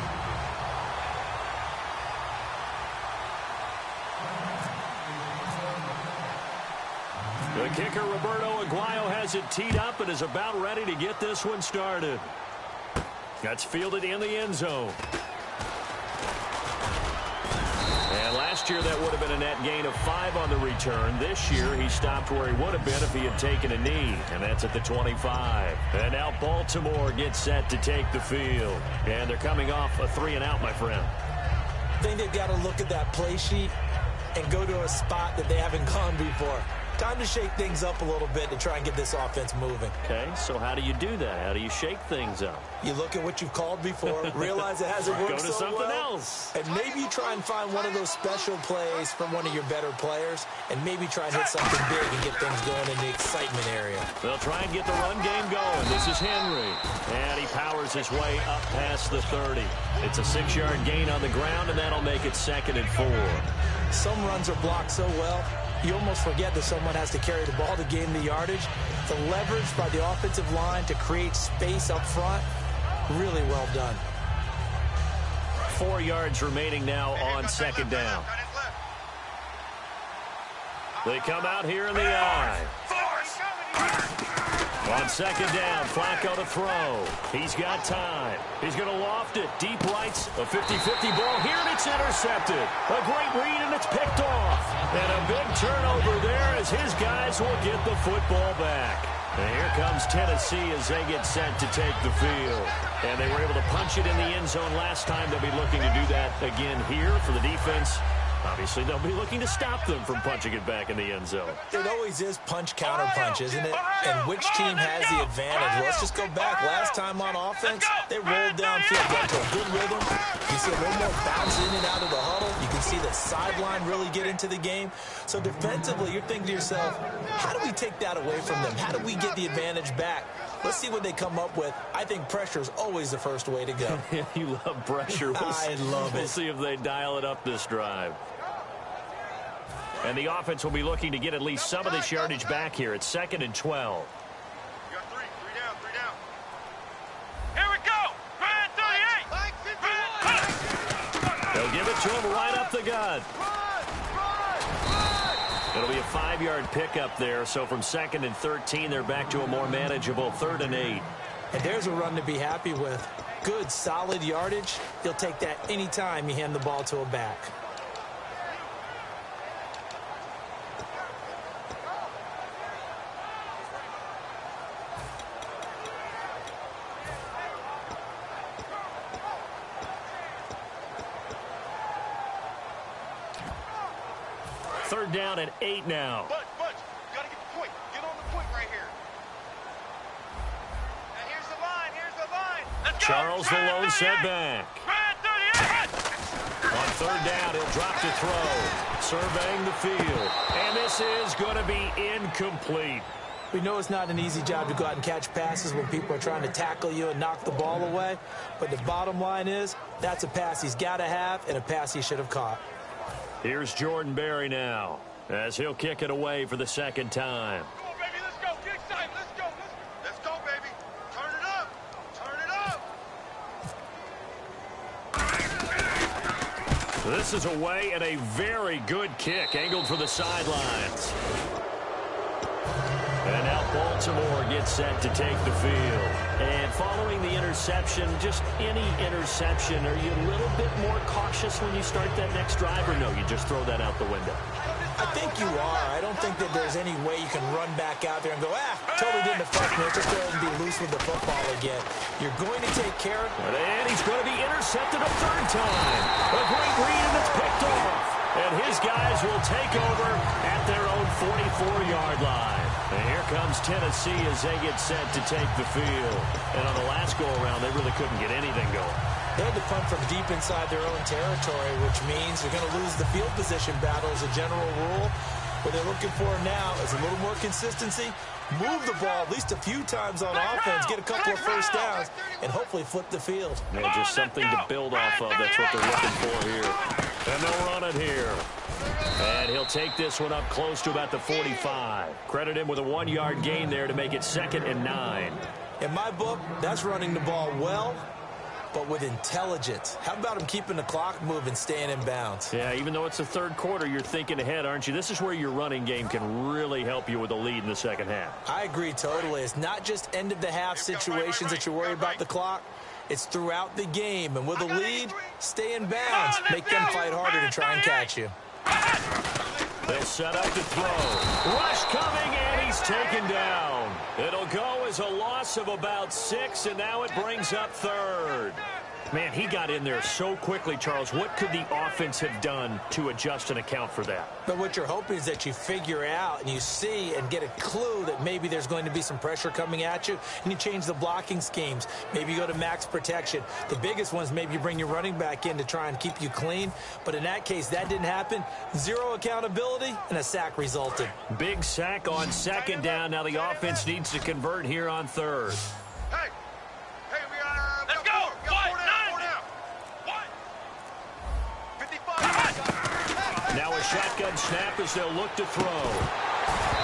The kicker, Roberto Aguayo, has it teed up and is about ready to get this one started. That's fielded in the end zone. And last year that would have been a net gain of 5 on the return. This year he stopped where he would have been if he had taken a knee, and that's at the 25. And now Baltimore gets set to take the field. And they're coming off a 3-and-out, my friend. I think they've got to look at that play sheet and go to a spot that they haven't gone before. Time to shake things up a little bit to try and get this offense moving. Okay, so how do you do that? How do you shake things up? You look at what you've called before, realize it hasn't worked Go to so something well, else. and maybe you try and find one of those special plays from one of your better players, and maybe try and hit something big and get things going in the excitement area. They'll try and get the run game going. This is Henry. And he powers his way up past the 30. It's a 6-yard gain on the ground, and that'll make it 2nd and 4. Some runs are blocked so well, you almost forget that someone has to carry the ball to gain the yardage. The leverage by the offensive line to create space up front, really well done. 4 yards remaining now on second down. They come out here in the I. On second down, Flacco to throw. He's got time. He's going to loft it. Deep rights, a 50-50 ball here, and it's intercepted. A great read, and it's picked off. And a big turnover there as his guys will get the football back. And here comes Tennessee as they get set to take the field. And they were able to punch it in the end zone last time. They'll be looking to do that again here for the defense. Obviously, they'll be looking to stop them from punching it back in the end zone. It always is punch-counter-punch, isn't it? And which team has the advantage? Well, let's just go back. Last time on offense, they rolled downfield, got to a good rhythm. You see a little more bounce in and out of the huddle. You can see the sideline really get into the game. So defensively, you're thinking to yourself, how do we take that away from them? How do we get the advantage back? Let's see what they come up with. I think pressure is always the first way to go. You love pressure. I love it. We'll see if they dial it up this drive. And the offense will be looking to get at least some of this yardage back here. It's 2nd and 12. You got three down. Here we go. Grand 38. They'll give it to him right up the gut. It'll be a 5-yard pickup there. So from 2nd and 13, they're back to a more manageable 3rd and 8. And there's a run to be happy with. Good, solid yardage. You'll take that anytime you hand the ball to a back. Third down and 8 now. Budge, you gotta get the point. Get on the point right here. And here's the line. Let's go. Charles the lone setback. Grand 38. On third down, he'll drop to throw. Surveying the field. And this is going to be incomplete. We know it's not an easy job to go out and catch passes when people are trying to tackle you and knock the ball away. But the bottom line is, that's a pass he's got to have and a pass he should have caught. Here's Jordan Berry now as he'll kick it away for the second time. Come on, baby, let's go. Get excited. Let's go. Let's go, baby. Turn it up. This is away and a very good kick angled for the sidelines. And now Baltimore gets set to take the field. And following the interception, just any interception, are you a little bit more cautious when you start that next drive, or no, you just throw that out the window? I think you are. I don't think that there's any way you can run back out there and go, totally didn't affect me. Just go ahead and be loose with the football again. You're going to take care of it. And he's going to be intercepted a third time. A great read, and it's picked off. And his guys will take over at their own 44-yard line. And here comes Tennessee as they get set to take the field. And on the last go-around, they really couldn't get anything going. They had to punt from deep inside their own territory, which means you're going to lose the field position battle as a general rule. What they're looking for now is a little more consistency, move the ball at least a few times on offense, get a couple of first downs, and hopefully flip the field. Yeah, just something to build off of. That's what they're looking for here. And they'll run it here. And he'll take this one up close to about the 45. Credit him with a 1-yard gain there to make it 2nd and 9. In my book, that's running the ball well, but with intelligence. How about him keeping the clock moving, staying in bounds? Yeah, even though it's the third quarter, you're thinking ahead, aren't you? This is where your running game can really help you with a lead in the second half. I agree totally. It's not just end-of-the-half situations that you're worried about the clock. It's throughout the game. And with a lead, stay in bounds. Make them fight harder to try and catch you. They'll set up to throw. Rush coming, and he's taken down. It'll go as a loss of about 6, and now it brings up third. Man, he got in there so quickly, Charles. What could the offense have done to adjust and account for that? But what you're hoping is that you figure out and you see and get a clue that maybe there's going to be some pressure coming at you, and you change the blocking schemes. Maybe you go to max protection. The biggest ones, maybe you bring your running back in to try and keep you clean. But in that case, that didn't happen. Zero accountability, and a sack resulted. Big sack on second down. Now the offense needs to convert here on third. Hey, we got let's go. Now a shotgun on snap as they'll look to throw.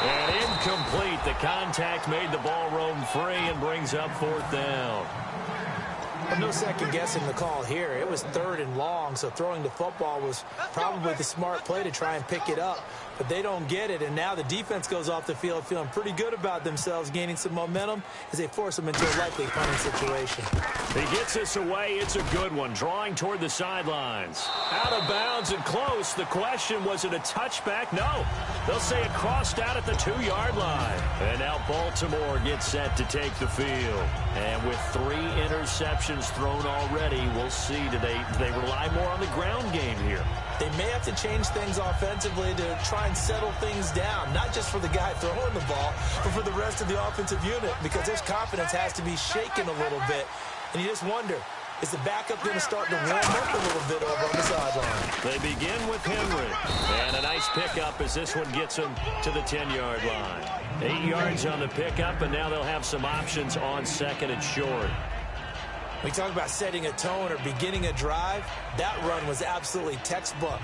And incomplete. The contact made the ball roam free and brings up 4th down. No second guessing the call here. It was 3rd and long, so throwing the football was probably the smart play to try and pick it up. But they don't get it, and now the defense goes off the field feeling pretty good about themselves, gaining some momentum as they force them into a likely punting situation. He gets this away. It's a good one, drawing toward the sidelines. Out of bounds and close. The question, was it a touchback? No. They'll say it crossed out at the 2-yard line. And now Baltimore gets set to take the field. And with 3 interceptions thrown already, we'll see today. They rely more on the ground game here. They may have to change things offensively to try and settle things down, not just for the guy throwing the ball, but for the rest of the offensive unit, because his confidence has to be shaken a little bit. And you just wonder, is the backup going to start to warm up a little bit over on the sideline? They begin with Henry. And a nice pickup as this one gets him to the 10-yard line. 8 yards on the pickup, and now they'll have some options on 2nd and short. We talk about setting a tone or beginning a drive. That run was absolutely textbook.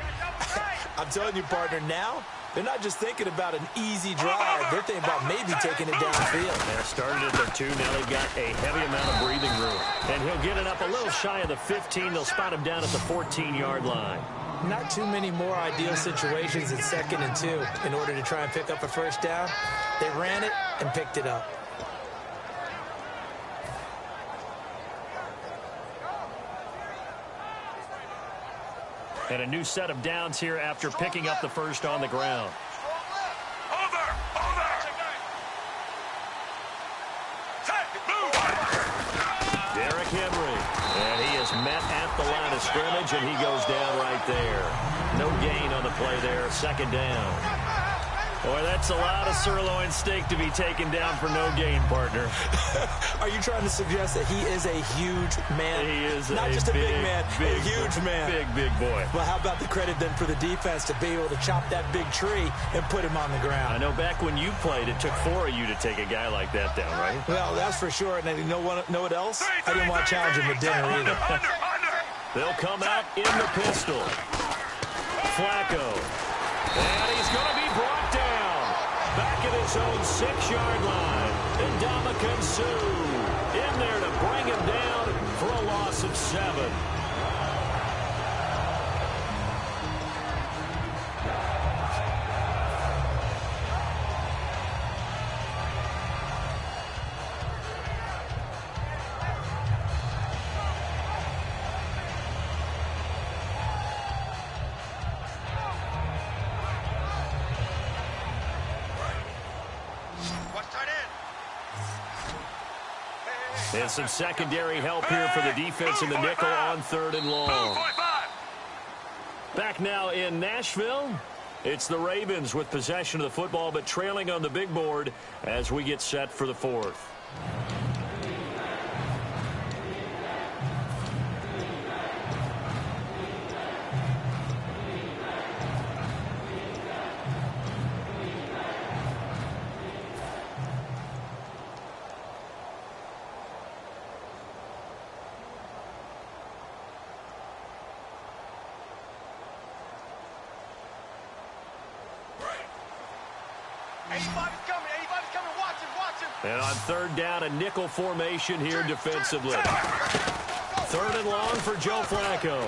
I'm telling you, partner, now they're not just thinking about an easy drive. They're thinking about maybe taking it downfield. They started at their 2. Now they've got a heavy amount of breathing room. And he'll get it up a little shy of the 15. They'll spot him down at the 14-yard line. Not too many more ideal situations in 2nd and 2 in order to try and pick up a 1st down. They ran it and picked it up. And a new set of downs here after picking up the 1st on the ground. Over! Derrick Henry. And he is met at the line of scrimmage, and he goes down right there. No gain on the play there. 2nd down. Boy, that's a lot of sirloin steak to be taken down for no gain, partner. Are you trying to suggest that he is a huge man? He is not just a big man, big, a huge man. Big boy. Well, how about the credit then for the defense to be able to chop that big tree and put him on the ground? I know back when you played, it took 4 of you to take a guy like that down, right? Well, that's for sure. And you know what else? I didn't want to challenge him with dinner either. They'll come out in the pistol. Flacco. And he's going to be brought down. Back at his own 6-yard line. And Ndamukong Suh in there to bring him down for a loss of 7. And some secondary help here for the defense in the nickel on 3rd and long. Back now in Nashville. It's the Ravens with possession of the football, but trailing on the big board as we get set for the 4th. And on 3rd down, a nickel formation here defensively. 3rd and long for Joe Flacco.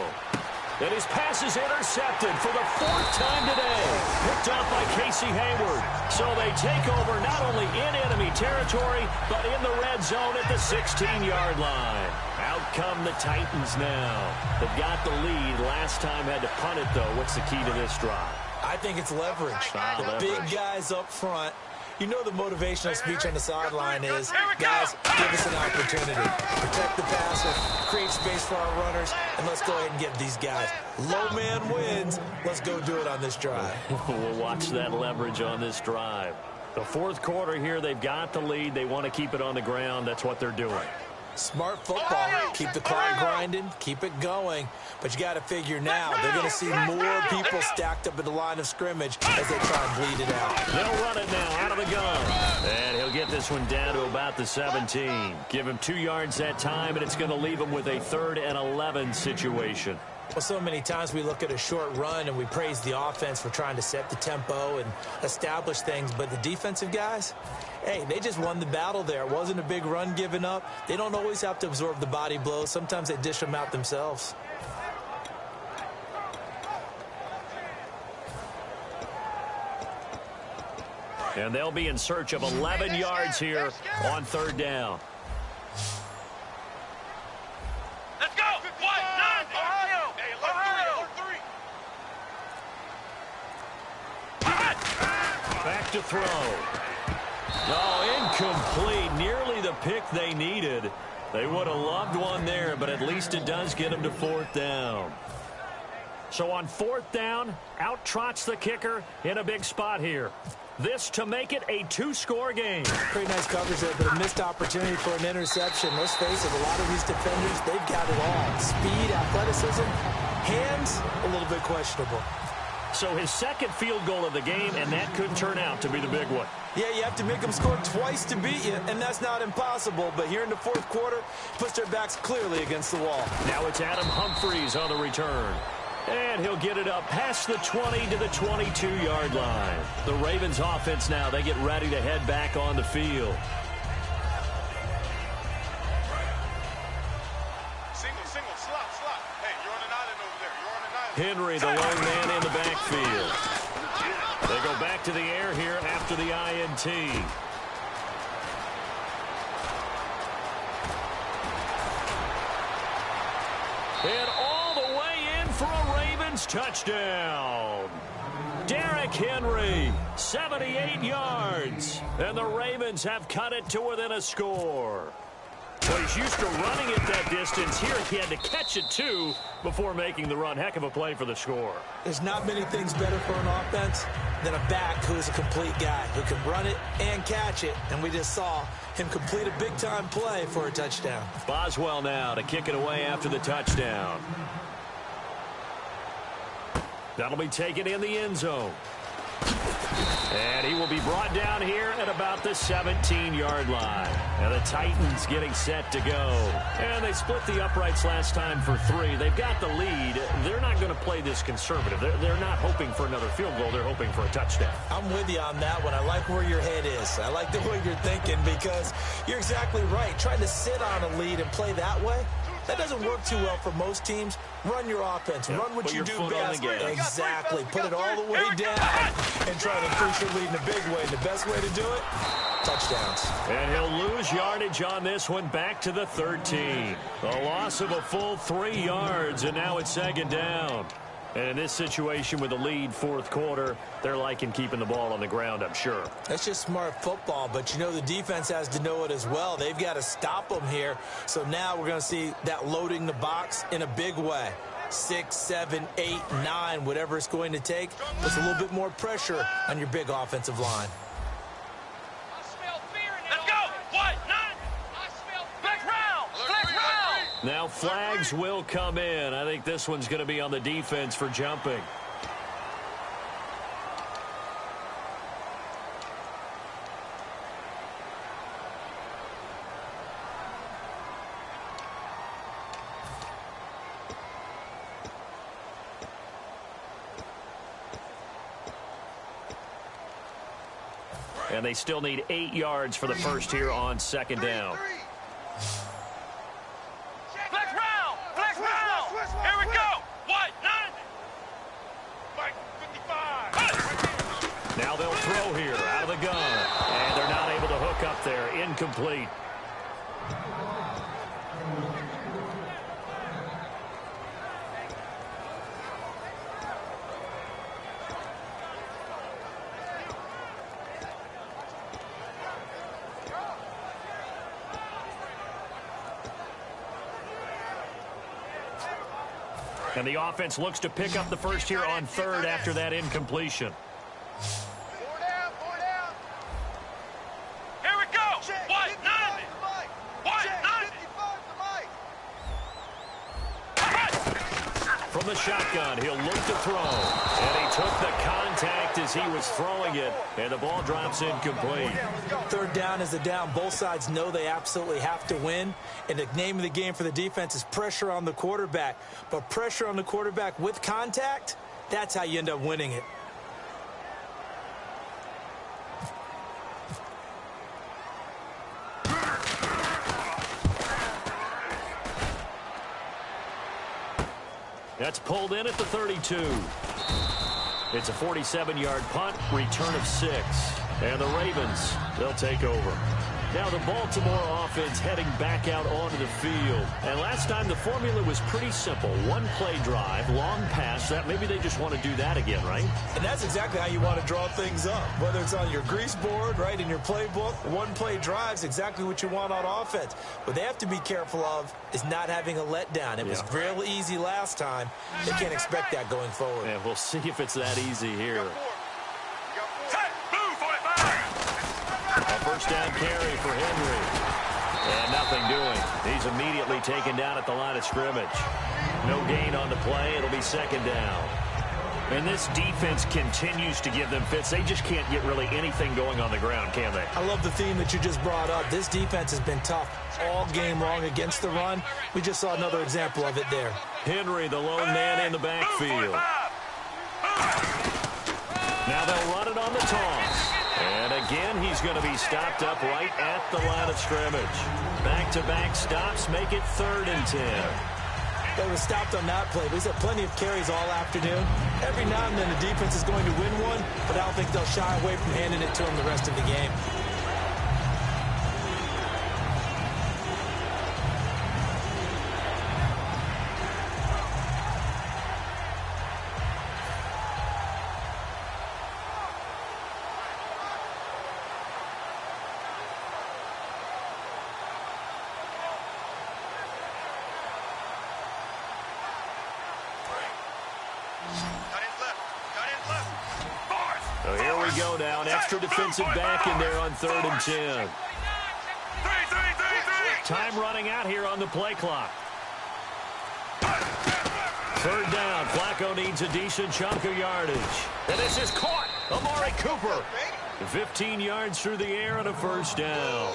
And his pass is intercepted for the 4th time today. Picked off by Casey Hayward. So they take over not only in enemy territory, but in the red zone at the 16-yard line. Out come the Titans now. They've got the lead. Last time had to punt it, though. What's the key to this drive? I think it's leverage. The big guys up front. You know the motivational speech on the sideline is, guys, give us an opportunity. Protect the passer, create space for our runners, and let's go ahead and get these guys. Low man wins. Let's go do it on this drive. We'll watch that leverage on this drive. The 4th quarter here, they've got the lead. They want to keep it on the ground. That's what they're doing. Smart football. Keep the clock grinding. Keep it going. But you got to figure now, they're going to see more people stacked up at the line of scrimmage as they try and bleed it out. They'll run it now out of the gun. And he'll get this one down to about the 17. Give him 2 yards that time, and it's going to leave him with a 3rd and 11 situation. Well, so many times we look at a short run and we praise the offense for trying to set the tempo and establish things, but the defensive guys, hey, they just won the battle there. It wasn't a big run given up. They don't always have to absorb the body blows. Sometimes they dish them out themselves. And they'll be in search of 11 yards here on third down. Let's go! What? Nine! Ohio! Ohio! Back to throw. Oh, incomplete. Nearly the pick they needed. They would have loved one there, but at least it does get them to fourth down. So on fourth down, out trots the kicker in a big spot here. This to make it a two-score game. Pretty nice coverage there, but a missed opportunity for an interception. Let's face it, a lot of these defenders, they've got it all. Speed, athleticism, hands, a little bit questionable. So his second field goal of the game, and that could turn out to be the big one. Yeah, you have to make them score twice to beat you, and that's not impossible. But here in the fourth quarter, puts their backs clearly against the wall. Now it's Adam Humphries on the return. And he'll get it up past the 20 to the 22-yard line. The Ravens offense now, they get ready to head back on the field. Single, slot. Hey, you're on an island over there. You're on an island. Henry, the lone man in the backfield. They go back to the air here after the INT. And all the way in for a Ravens touchdown. Derrick Henry, 78 yards. And the Ravens have cut it to within a score. Well, he's used to running it that distance. Here he had to catch it, too, before making the run. Heck of a play for the score. There's not many things better for an offense than a back who is a complete guy, who can run it and catch it. And we just saw him complete a big-time play for a touchdown. Boswell now to kick it away after the touchdown. That'll be taken in the end zone. And he will be brought down here at about the 17-yard line. And the Titans getting set to go. And they split the uprights last time for 3. They've got the lead. They're not going to play this conservative. They're not hoping for another field goal. They're hoping for a touchdown. I'm with you on that one. I like where your head is. I like the way you're thinking because you're exactly right. Trying to sit on a lead and play that way, that doesn't work too well for most teams. Run your offense. Run what you do best. Exactly. Put it all the way down and try to increase your lead in a big way. The best way to do it, touchdowns. And he'll lose yardage on this one back to the 13. A loss of a full 3 yards, and now it's second down. And in this situation with the lead fourth quarter, they're liking keeping the ball on the ground, I'm sure. That's just smart football, but you know the defense has to know it as well. They've got to stop them here. So now we're going to see that loading the box in a big way. 6, 7, 8, 9, whatever it's going to take. Puts a little bit more pressure on your big offensive line. Let's go! What? 9! Flex round! Flex round! Now flags will come in. I think this one's going to be on the defense for jumping. And they still need 8 yards for the first here on second down. Flex round! Flex round! Here we go! What? 9! Mike, 55! Now they'll throw here out of the gun. And they're not able to hook up there. Incomplete. And the offense looks to pick up the first here on third after that incompletion. 4 down, 4 down. Here we go. What? 9? What? 9? From the shotgun. He'll look to throw. And he took the contact as he was throwing it. And the ball drops incomplete. Third down is the down. Both sides know they absolutely have to win. And the name of the game for the defense is pressure on the quarterback. But pressure on the quarterback with contact, that's how you end up winning it. That's pulled in at the 32. It's a 47-yard punt, return of 6. And the Ravens, they'll take over. Now the Baltimore offense heading back out onto the field. And last time the formula was pretty simple. One-play drive, long pass. That maybe they just want to do that again, right? And that's exactly how you want to draw things up. Whether it's on your grease board, right, in your playbook, one-play drive's exactly what you want on offense. What they have to be careful of is not having a letdown. It was real easy last time. They can't expect that going forward. Yeah, we'll see if it's that easy here. A first down carry for Henry. And nothing doing. He's immediately taken down at the line of scrimmage. No gain on the play. It'll be second down. And this defense continues to give them fits. They just can't get really anything going on the ground, can they? I love the theme that you just brought up. This defense has been tough all game long against the run. We just saw another example of it there. Henry, the lone man in the backfield. Now they'll run it on the toss. And again, he's going to be stopped up right at the line of scrimmage. Back-to-back stops make it 3rd and 10. They were stopped on that play. We've had plenty of carries all afternoon. Every now and then the defense is going to win one, but I don't think they'll shy away from handing it to them the rest of the game. So here we go now. An extra defensive back in there on 3rd and 10. Time running out here on the play clock. 3rd down. Flacco needs a decent chunk of yardage. And this is caught. Amari Cooper. 15 yards through the air and a first down.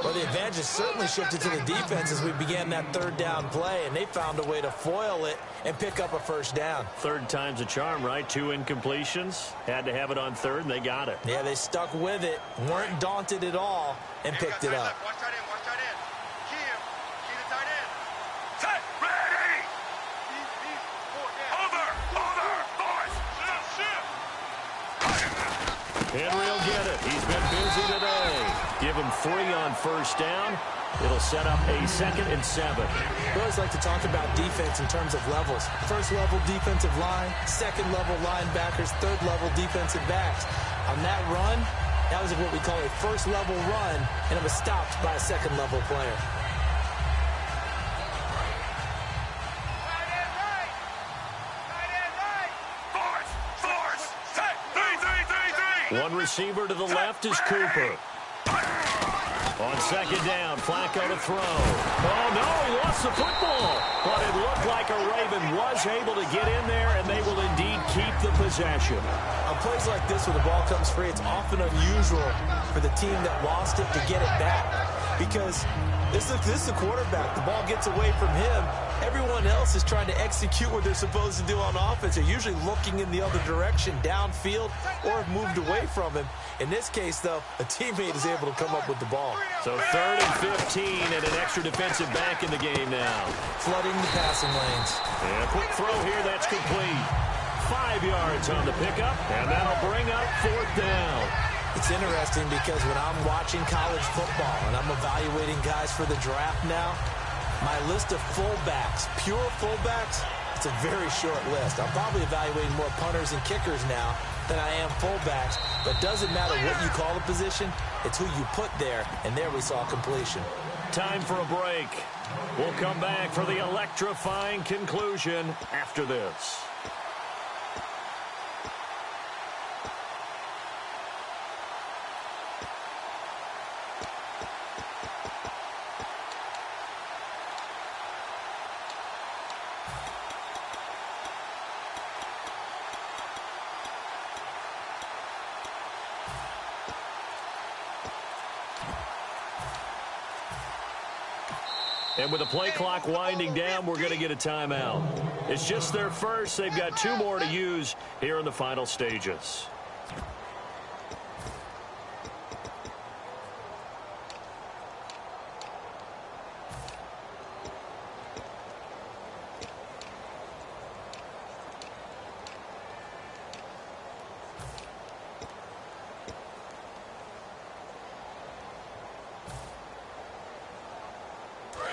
Well, the advantage has certainly shifted to the defense as we began that 3rd down play, and they found a way to foil it and pick up a first down. 3rd time's a charm, right? 2 incompletions. Had to have it on 3rd, and they got it. Yeah, they stuck with it, weren't daunted at all, and picked it up. Watch tight end, watch tight end. Key the tight end. Set, ready! Over, boys! Henry will get it. He's been busy today. Give him 3 on first down. It'll set up a 2nd and 7. We always like to talk about defense in terms of levels. First level defensive line, second level linebackers, third level defensive backs. On that run, that was what we call a first level run, and it was stopped by a second level player. One receiver to the left is Cooper. On 2nd down, Flacco to throw. Oh, no, he lost the football. But it looked like a Raven was able to get in there, and they will indeed keep the possession. On plays like this where the ball comes free, it's often unusual for the team that lost it to get it back. Because this is the quarterback. The ball gets away from him. Everyone else is trying to execute what they're supposed to do on offense. They're usually looking in the other direction, downfield, or have moved away from him. In this case, though, a teammate is able to come up with the ball. So 3rd and 15 and an extra defensive back in the game now. Flooding the passing lanes. And a quick throw here, that's complete. 5 yards on the pickup, and that'll bring up 4th down. It's interesting because when I'm watching college football and I'm evaluating guys for the draft now, my list of fullbacks, pure fullbacks, it's a very short list. I'm probably evaluating more punters and kickers now than I am fullbacks, but it doesn't matter what you call the position, it's who you put there, and there we saw completion. Time for a break. We'll come back for the electrifying conclusion after this. And with the play clock winding down, we're going to get a timeout. It's just their first. They've got 2 more to use here in the final stages.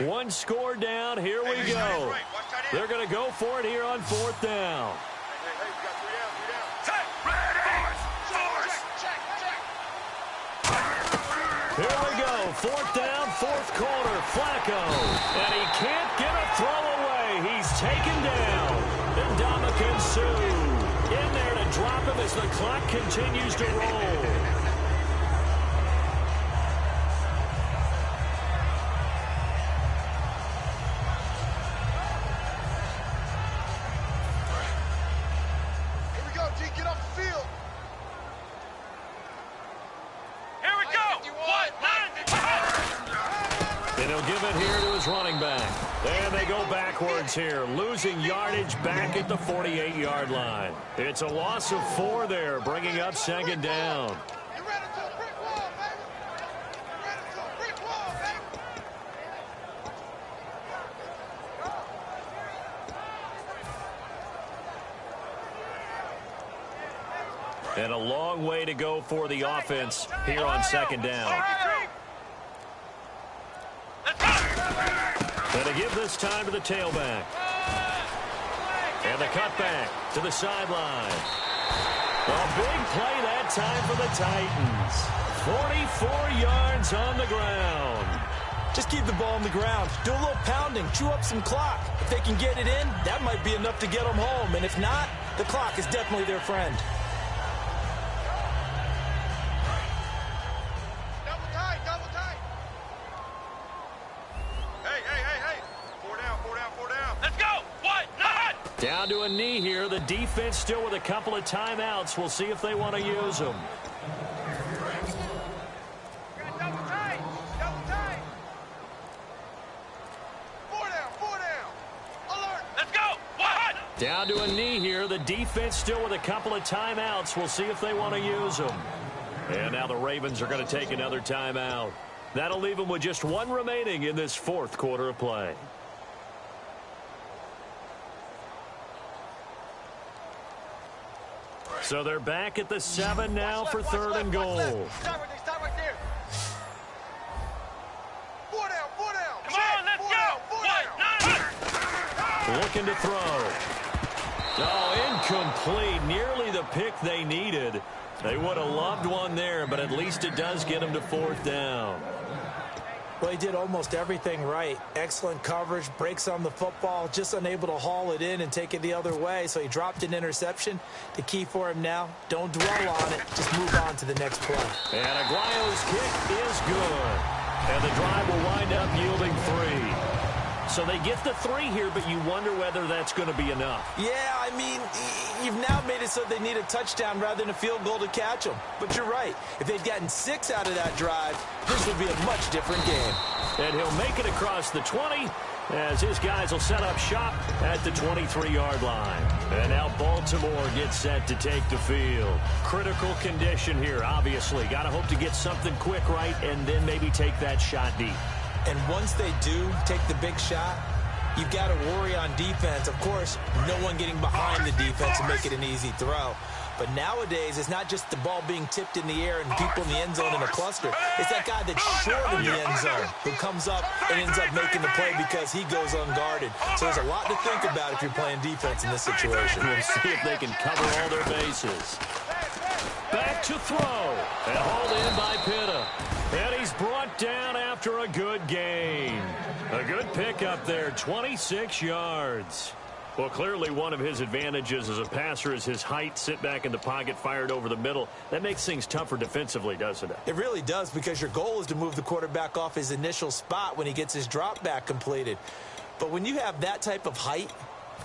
One score down. Here we go. They're going to go for it here on 4th down. Here we go. 4th down, 4th quarter. Flacco. And he can't get a throw away. He's taken down. And Ndamukong Suh in there to drop him as the clock continues to roll. Running back. And they go backwards here, losing yardage back at the 48-yard line. It's a loss of 4 there, bringing up 2nd down. And a long way to go for the offense here on 2nd down. And to give this time to the tailback. And the cutback to the sideline. A big play that time for the Titans. 44 yards on the ground. Just keep the ball on the ground. Do a little pounding. Chew up some clock. If they can get it in, that might be enough to get them home. And if not, the clock is definitely their friend. Down to a knee here. The defense still with a couple of timeouts. We'll see if they want to use them. Double tight. Four down. Alert. Let's go. What? Down to a knee here. The defense still with a couple of timeouts. We'll see if they want to use them. And now the Ravens are going to take another timeout. That'll leave them with just 1 remaining in this 4th quarter of play. So they're back at the 7 now for 3rd and goal. Stop right there. 4 down. Come on, let's go. Looking to throw. Oh, incomplete. Nearly the pick they needed. They would have loved one there, but at least it does get them to 4th down. Well, he did almost everything right. Excellent coverage, breaks on the football, just unable to haul it in and take it the other way, so he dropped an interception. The key for him now, don't dwell on it, just move on to the next play. And Aguayo's kick is good. And the drive will wind up yielding 3. So they get the 3 here, but you wonder whether that's going to be enough. Yeah, I mean, you've now made it so they need a touchdown rather than a field goal to catch them. But you're right. If they'd gotten 6 out of that drive, this would be a much different game. And he'll make it across the 20 as his guys will set up shop at the 23-yard line. And now Baltimore gets set to take the field. Critical condition here, obviously. Got to hope to get something quick right and then maybe take that shot deep. And once they do take the big shot, you've got to worry on defense. Of course, no one getting behind the defense and make it an easy throw. But nowadays, it's not just the ball being tipped in the air and people in the end zone in a cluster. It's that guy that's short in the end zone who comes up and ends up making the play because he goes unguarded. So there's a lot to think about if you're playing defense in this situation. We'll see if they can cover all their bases. Back to throw. And hauled in by Pitta. And he's brought down after a good gain. A good pickup there, 26 yards. Well, clearly one of his advantages as a passer is his height. Sit back in the pocket, fired over the middle. That makes things tougher defensively, doesn't it? It really does, because your goal is to move the quarterback off his initial spot when he gets his drop back completed. But when you have that type of height,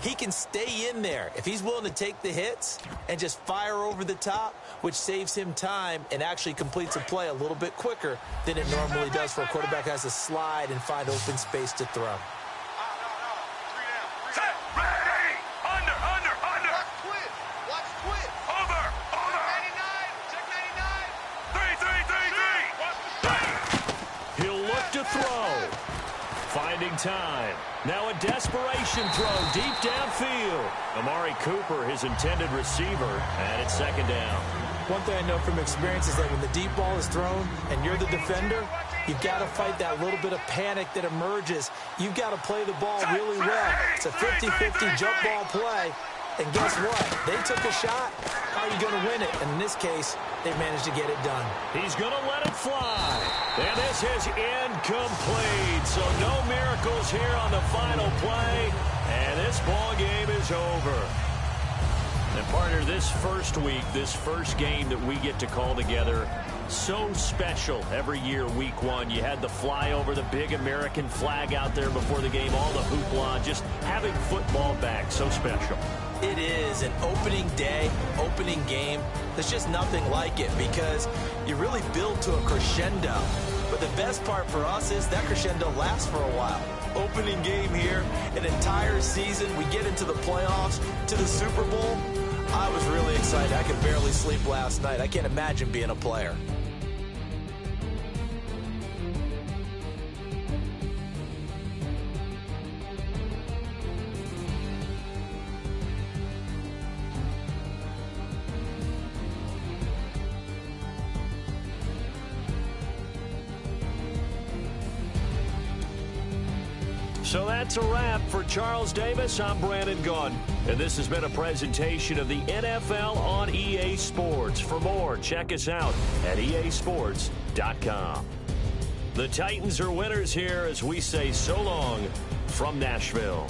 he can stay in there if he's willing to take the hits and just fire over the top, which saves him time and actually completes a play a little bit quicker than it normally does for a quarterback who has to slide and find open space to throw. Finding time. Now a desperation throw deep downfield. Amari Cooper, his intended receiver, and it's second down. One thing I know from experience is that when the deep ball is thrown and you're the defender, you've got to fight that little bit of panic that emerges. You've got to play the ball really well. It's a 50-50 jump ball play. And guess what? They took a shot. How are you going to win it? And in this case, they managed to get it done. He's going to let it fly. And this is incomplete. So no miracles here on the final play. And this ball game is over. And partner, this first week, this first game that we get to call together, so special every year, week one. You had the flyover, the big American flag out there before the game, all the hoopla, just having football back, so special. It is an opening day, opening game. There's just nothing like it because you really build to a crescendo. But the best part for us is that crescendo lasts for a while. Opening game here, an entire season. We get into the playoffs, to the Super Bowl. I was really excited. I could barely sleep last night. I can't imagine being a player. So that's a wrap for Charles Davis. I'm Brandon Gunn, and this has been a presentation of the NFL on EA Sports. For more, check us out at easports.com. The Titans are winners here as we say so long from Nashville.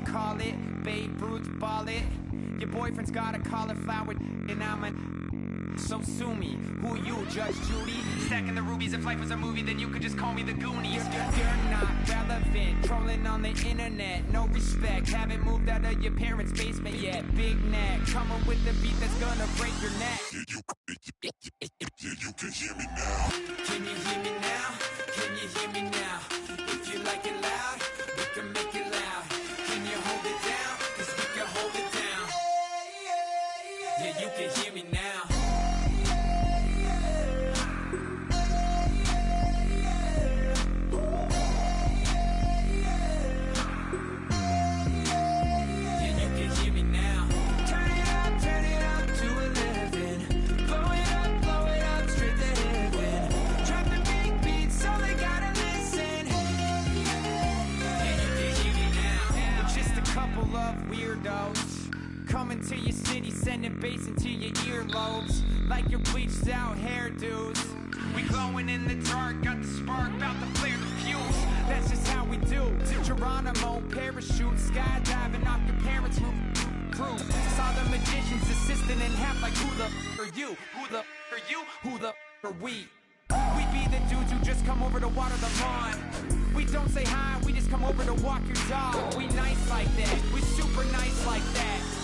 Call it, Babe Ruth ball it. Your boyfriend's got a cauliflower and I'm a... So sue me, who you, Judge Judy? Stacking the rubies, if life was a movie, then you could just call me the Goonies. You're not relevant, trolling on the internet, no respect. Haven't moved out of your parents' basement yet. Big neck, coming with the beat that's gonna break your neck. You can hear me now. Can you hear me now? Can weirdos coming to your city, sending bass into your earlobes like your bleached out hairdos. We glowing in the dark, got the spark, about to flare the fuse. That's just how we do. Geronimo, parachute, skydiving off your parents' roof. Saw the magician's assistant in half like who the are you? Who the are you? Who the are we? We be the dudes who just come over to water the lawn. We don't say hi, we just come over to walk your dog. We nice like that, we super nice like that.